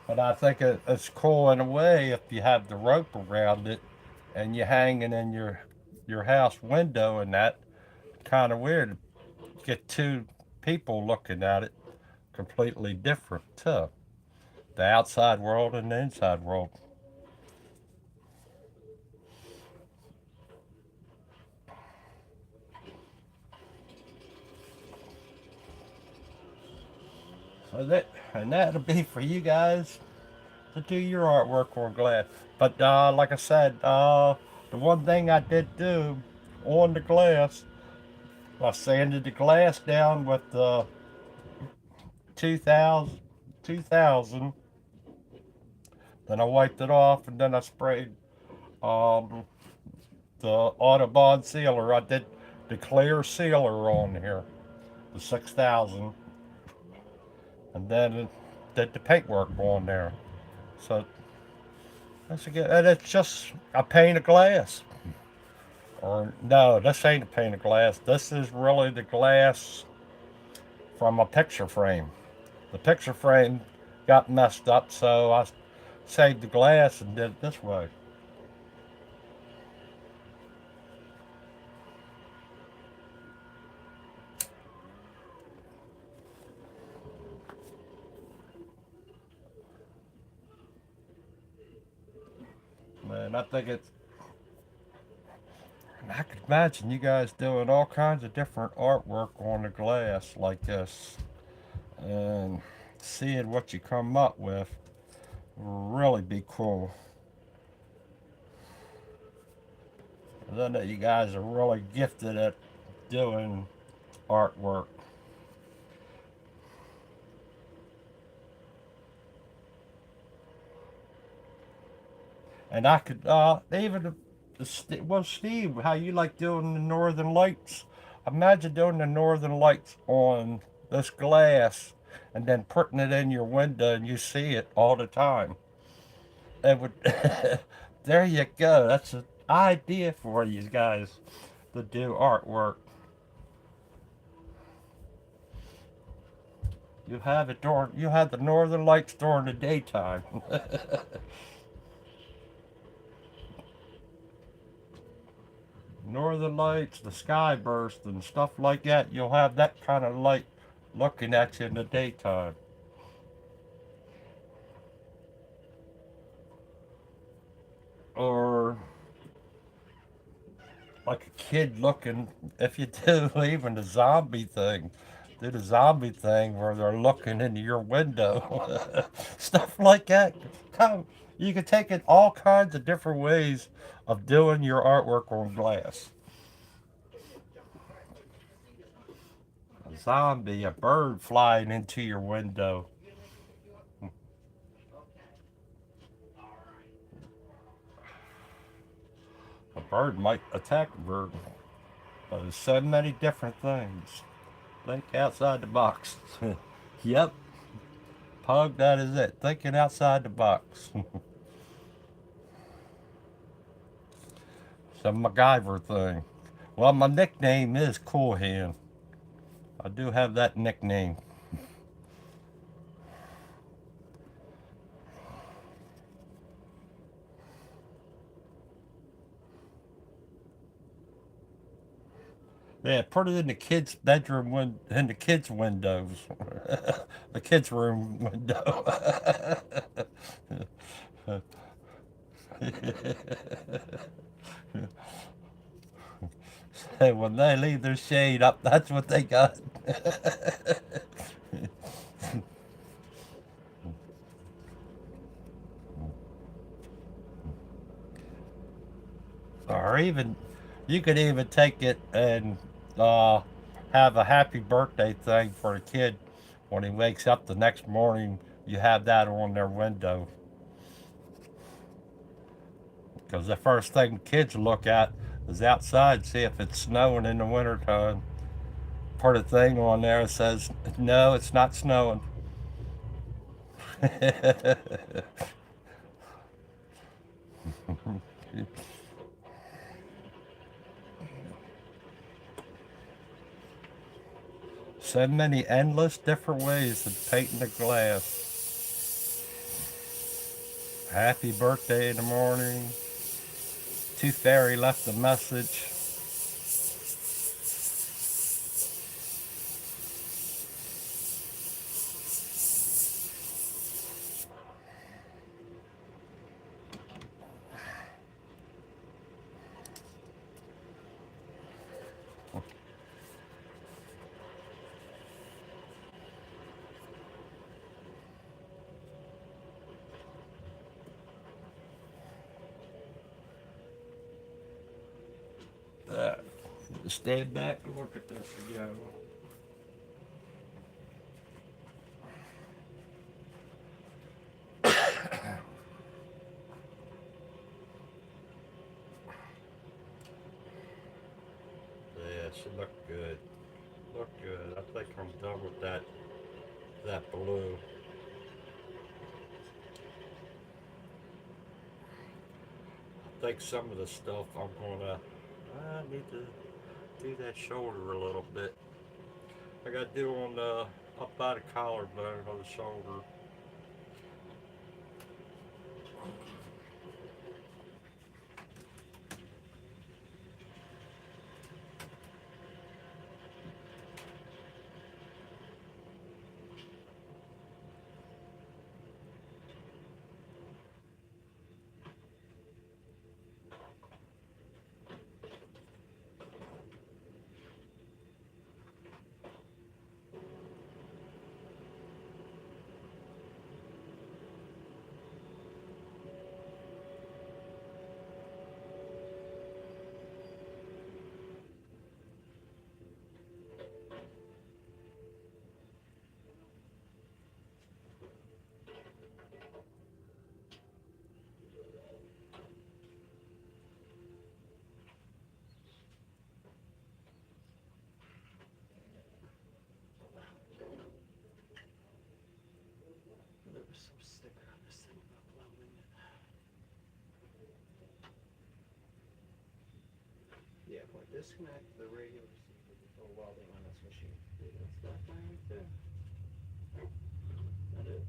But I think it's cool in a way if you have the rope around it and you hang it in your house window, and that kind of weird. Get two people looking at it completely different too. The outside world and the inside world. So that'll be for you guys to do your artwork on glass. But like I said, the one thing I did do on the glass, I sanded the glass down with 2000, 2000. Then I wiped it off, and then I sprayed um, the Autobahn sealer. I did the clear sealer on here, the 6000, and then did the paintwork on there. So that's a good, and it's just a pane of glass. Or no, this ain't a pane of glass. This is really the glass from a picture frame. The picture frame got messed up, so I saved the glass and did it this way. Man, I think it's. I could imagine you guys doing all kinds of different artwork on the glass like this, and seeing what you come up with will really be cool. I know that you guys are really gifted at doing artwork. And I could even well, Steve, how you like doing the Northern Lights? Imagine doing the Northern Lights on this glass, and then putting it in your window, and you see it all the time. It would. There you go. That's an idea for you guys to do artwork. You have the Northern Lights during the daytime. Northern lights, the sky burst, and stuff like that. You'll have that kind of light looking at you in the daytime. Or like a kid looking, if you do even the zombie thing, do the zombie thing where they're looking into your window. Stuff like that. Come, you can take it all kinds of different ways of doing your artwork on glass. A zombie, a bird flying into your window. A bird might attack a bird. But there's so many different things. Think outside the box. Yep, Pug, that is it. Thinking outside the box. Some MacGyver thing. Well, my nickname is Cool Hand. I do have that nickname. Yeah, put it in the kids' bedroom in the kids' windows, the kids' room window. And when they leave their shade up, that's what they got. Or even, you could even take it and uh, have a happy birthday thing for the kid when he wakes up the next morning. You have that on their window because the first thing kids look at is outside, see if it's snowing in the wintertime. Put a thing on there that says, "No, it's not snowing." So many endless different ways of painting the glass. Happy birthday in the morning. Tooth Fairy left a message. Uh, Stand back and look at this again. Yeah, she looked good. Look good. I think I'm done with that blue. I think some of the stuff I need to do that shoulder a little bit. I got to do on the up by the collarbone on the shoulder. There was some sticker on this thing about welding it. Yeah, boy, disconnect the radio receiver before welding on this machine. That's that thing right there. That it.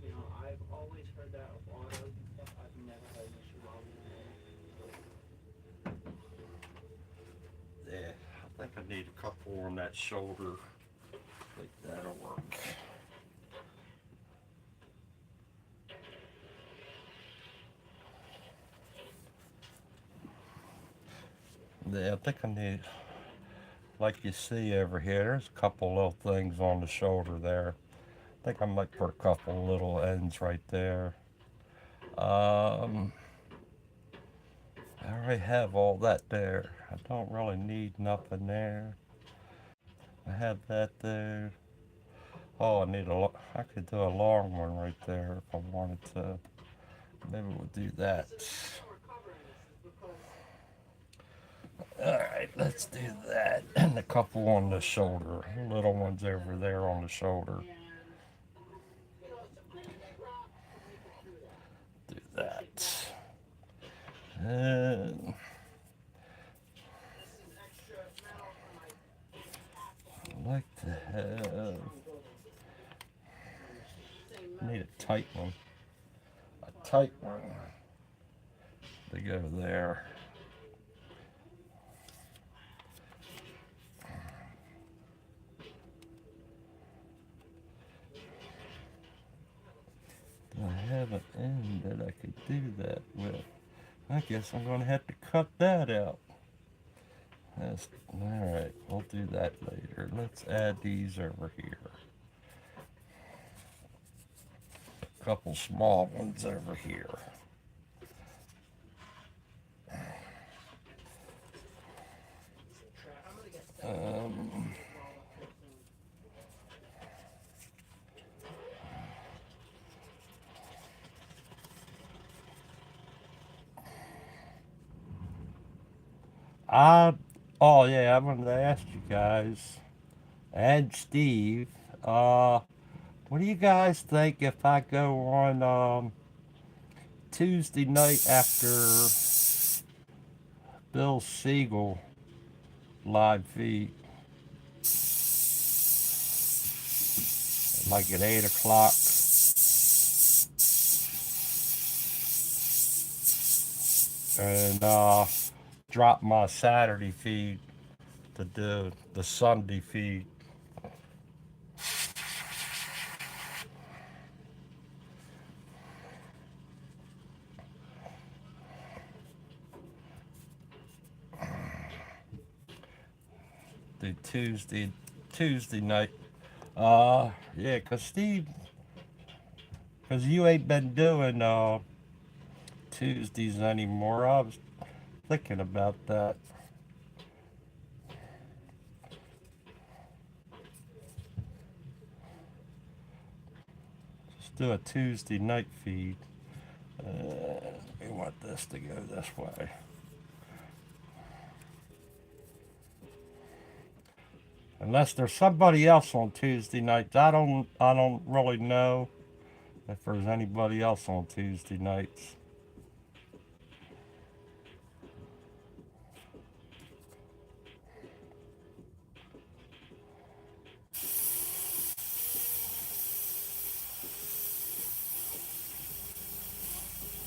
You know, I've always heard that of autos and stuff. I've never had an issue welding them. Yeah, I think I need a couple on that shoulder. I think that'll work. Yeah, I think I need, like you see over here, there's a couple little things on the shoulder there. I think I might put a couple little ends right there. Um, I already have all that there. I don't really need nothing there. I have that there. Oh, I could do a long one right there if I wanted to. Maybe we'll do that. Alright, let's do that. And a couple on the shoulder. Little ones over there on the shoulder. Do that. And I like to have. Need a tight one. A tight one to go there. do that with? I guess I'm gonna have to cut that out. Alright, we'll do that later. Let's add these over here. A couple small ones over here. Um, I, oh yeah, I wanted to ask you guys and Steve, what do you guys think if I go on Tuesday night after Bill Siegel live feed, like at 8 o'clock, and drop my Saturday feed to do the Sunday feed? Do Tuesday night. Yeah, cause Steve, cause you ain't been doing Tuesdays anymore. I was thinking about that. Just do a Tuesday night feed. We want this to go this way. Unless there's somebody else on Tuesday nights. I don't really know if there's anybody else on Tuesday nights.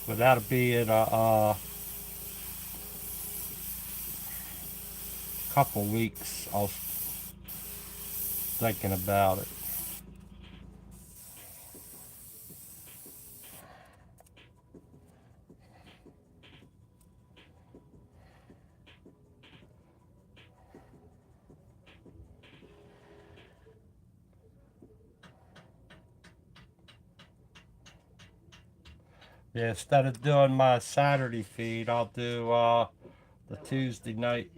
But that'll be in a couple weeks. I was thinking about it. Yeah, instead of doing my Saturday feed, I'll do the Tuesday night.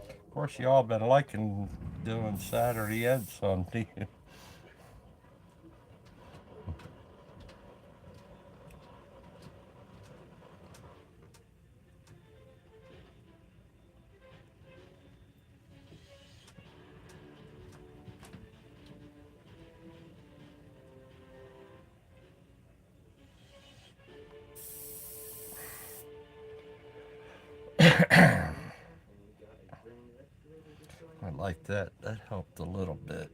Of course, y'all been liking doing Saturday and Sunday. I like that. That helped a little bit.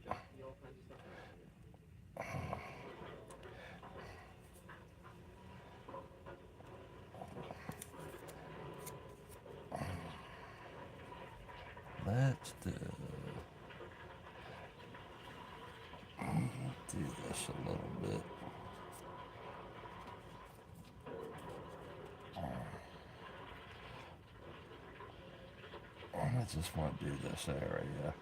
Let's do this a little bit. I just want to do this area.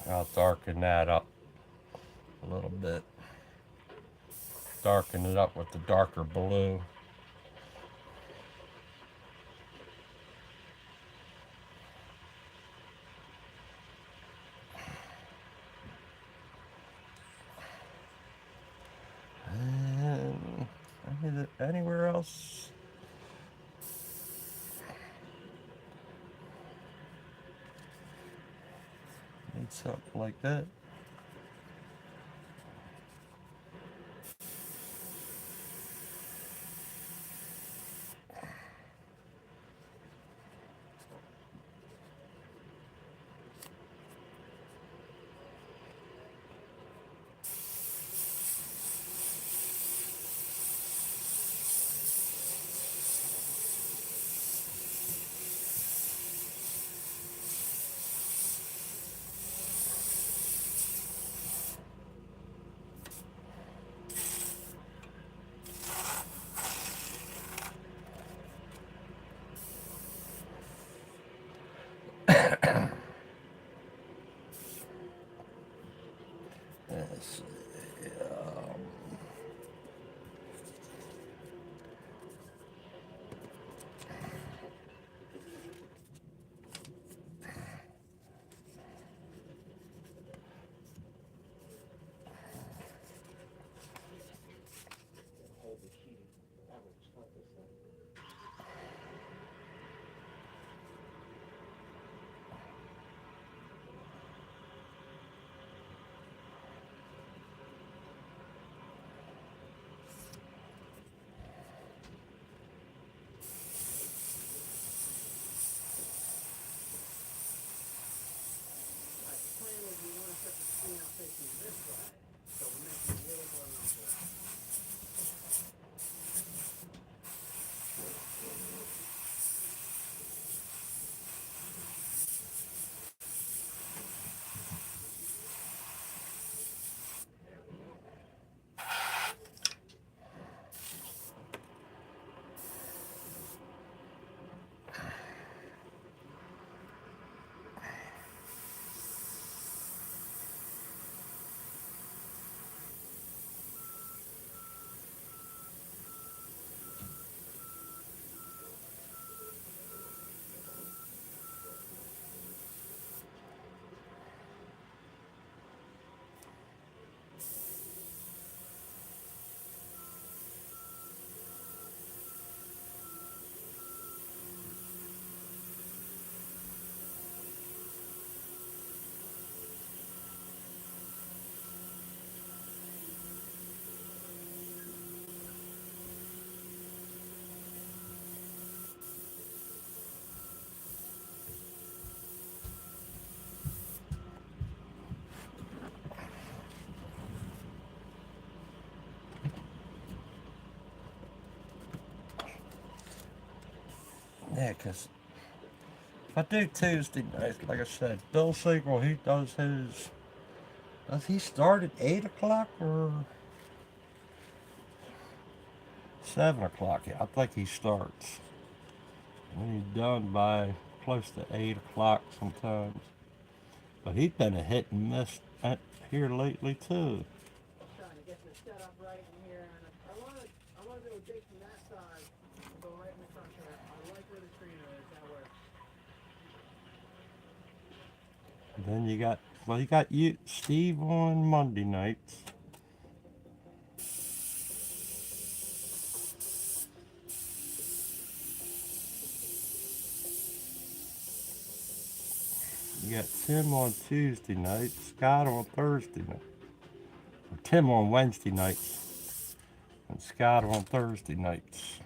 I'll darken that up a little bit. Darken it up with the darker blue. And maybe it anywhere else? Need something like that. Let's see. My plan is we want to set the screen out facing this way, so we're making a little more room for that. Yeah, because if I do Tuesday nights, like I said, Bill Siegel, he does his. Does he start at 8 o'clock or 7 o'clock? Yeah, I think he starts. And he's done by close to 8 o'clock sometimes. But he's been a hit and miss here lately, too. Trying to get this set up right in here, and I want to do a dig from that side and go right in the crusher. I like where the screener is. That works. Then you got you, Steve on Monday nights. You got Tim on Tuesday night, Scott on Thursday night. Or Tim on Wednesday nights, and Scott on Thursday nights.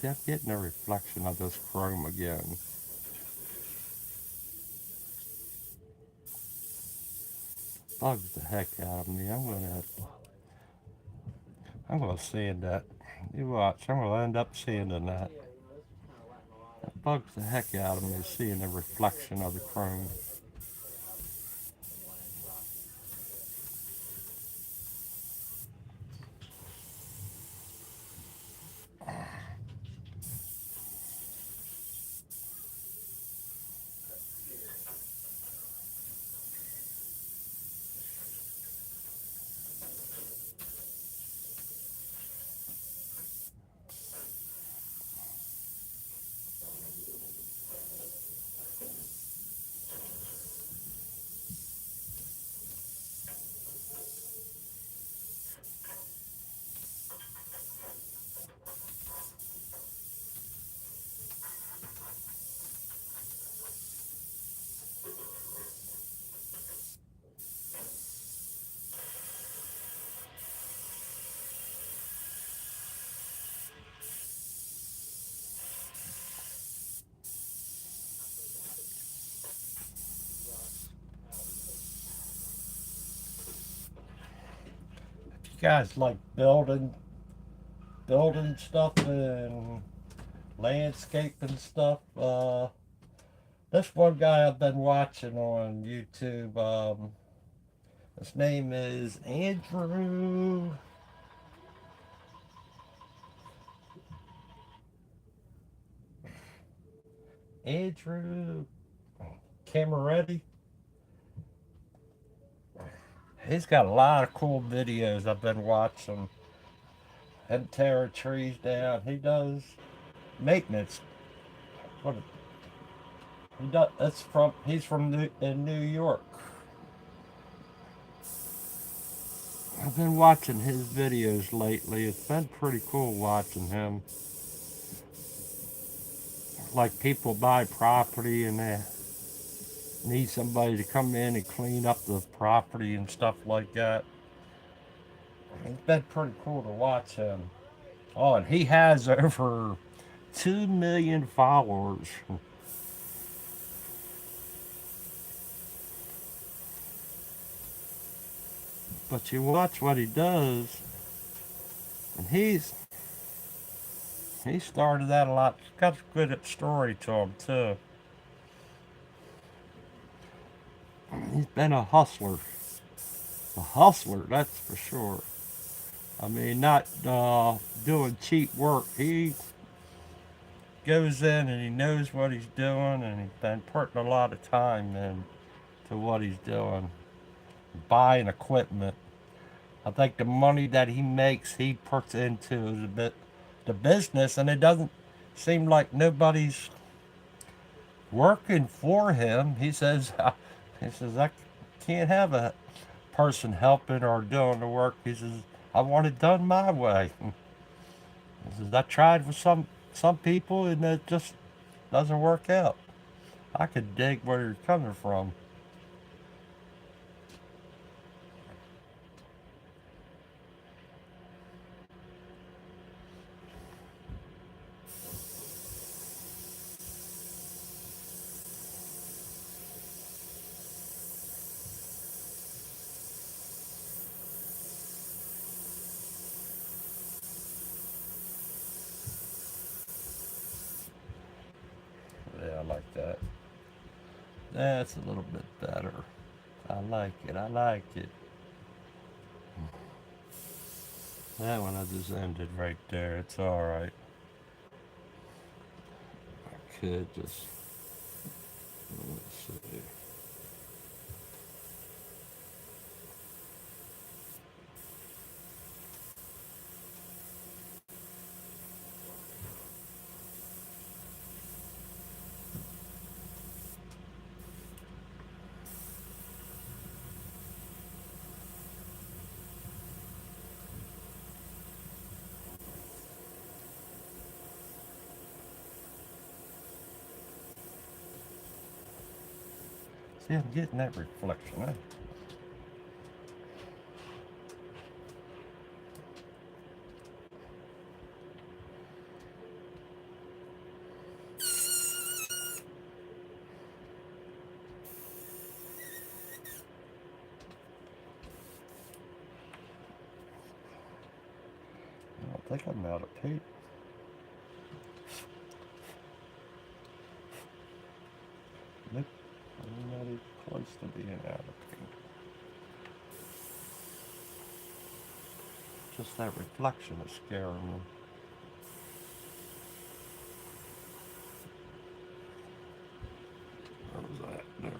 See, I'm getting a reflection of this chrome again. Bugs the heck out of me. I'm gonna sand that. You watch, I'm gonna end up sanding that. That bugs the heck out of me seeing the reflection of the chrome. If you guys like building stuff and landscaping stuff, this one guy I've been watching on YouTube, his name is Andrew Camaretti. He's got a lot of cool videos I've been watching. Him tearing trees down. He does maintenance. What he does? He's from in New York. I've been watching his videos lately. It's been pretty cool watching him. Like people buy property and they need somebody to come in and clean up the property and stuff like that. It's been pretty cool to watch him. Oh, and he has over 2 million followers. But you watch what he does, and he started that a lot. He's got a good story to him too. He's been a hustler, that's for sure. I mean, not doing cheap work. He goes in and he knows what he's doing, and he's been putting a lot of time into what he's doing, buying equipment. I think the money that he makes, he puts into the business, and it doesn't seem like nobody's working for him. He says, I can't have a person helping or doing the work. He says, I want it done my way. He says, I tried with some people, and it just doesn't work out. I could dig where you're coming from. Yeah, I like that. That's a little bit better. I like it. I like it. That one I just ended right there. It's all right. I could just let's see. See, I'm getting that reflection. Huh? think I'm out of paint. Nope, I'm not even close to being out of paint. Just that reflection is scaring me. What was that? There.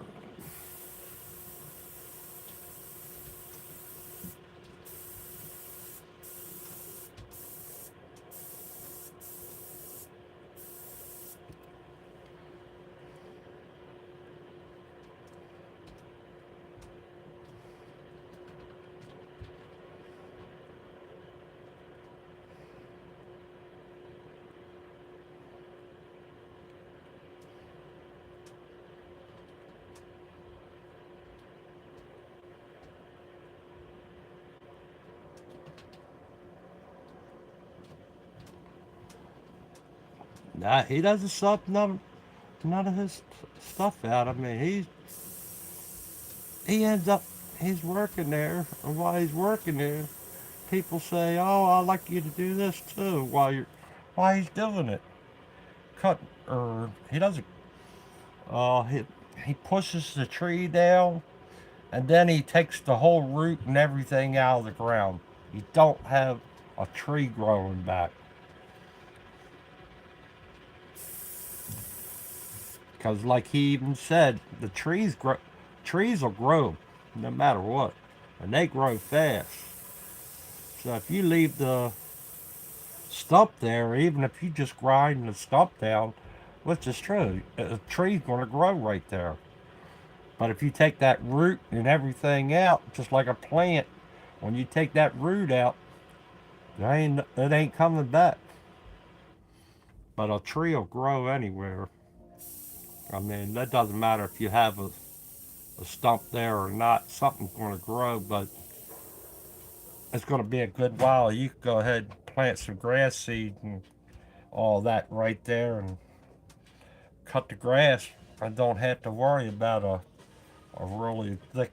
Nah, he doesn't sub none of his stuff out. I mean, he ends up he's working there, and while he's working there, people say, "Oh, I'd like you to do this too." While he's doing it, cut or he doesn't. He pushes the tree down, and then he takes the whole root and everything out of the ground. You don't have a tree growing back. Because, like he even said, trees will grow no matter what, and they grow fast. So if you leave the stump there, even if you just grind the stump down, which is true, a tree's going to grow right there. But if you take that root and everything out, just like a plant, when you take that root out, it ain't coming back. But a tree will grow anywhere. I mean, that doesn't matter if you have a stump there or not. Something's going to grow, but it's going to be a good while. You can go ahead and plant some grass seed and all that right there and cut the grass. I don't have to worry about a really thick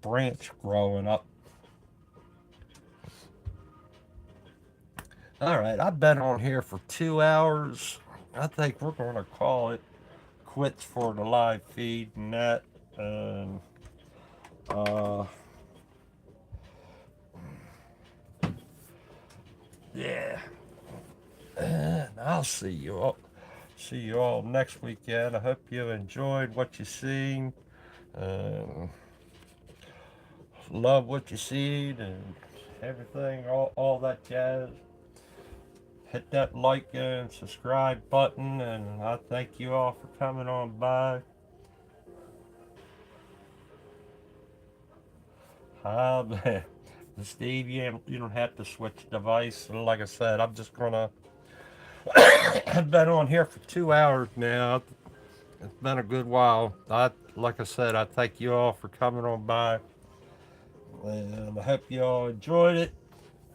branch growing up. All right, I've been on here for 2 hours. I think we're going to call it quits for the live feed and that. And uh, yeah, and I'll see you all. See you all next weekend. I hope you enjoyed what you seen. Love what you seen and everything, all that jazz. Hit that like and subscribe button, and I thank you all for coming on by. Man, Steve, you don't have to switch device. And like I said, I'm just gonna. I've been on here for 2 hours now. It's been a good while. Like I said, I thank you all for coming on by, and I hope you all enjoyed it.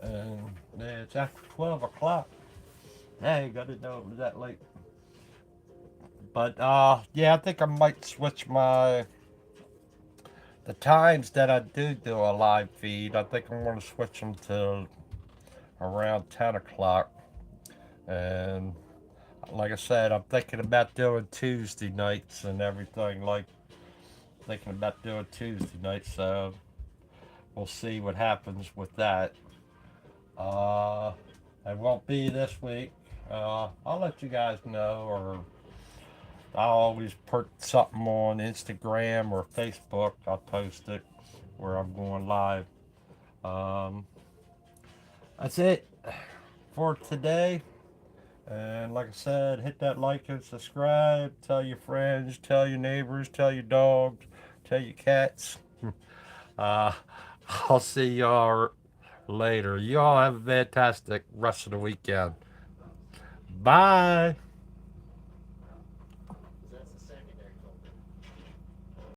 And it's after 12 o'clock. Hey, got to know it was that late. But yeah, I think I might switch the times that I do a live feed. I think I'm going to switch them to around 10 o'clock. And like I said, I'm thinking about doing Tuesday nights and everything. Thinking about doing Tuesday nights. So we'll see what happens with that. It won't be this week. I'll let you guys know, or I'll always put something on Instagram or Facebook. I'll post it where I'm going live. That's it for today. And like I said, hit that like and subscribe. Tell your friends, tell your neighbors, tell your dogs, tell your cats. I'll see y'all later. Y'all have a fantastic rest of the weekend. Bye.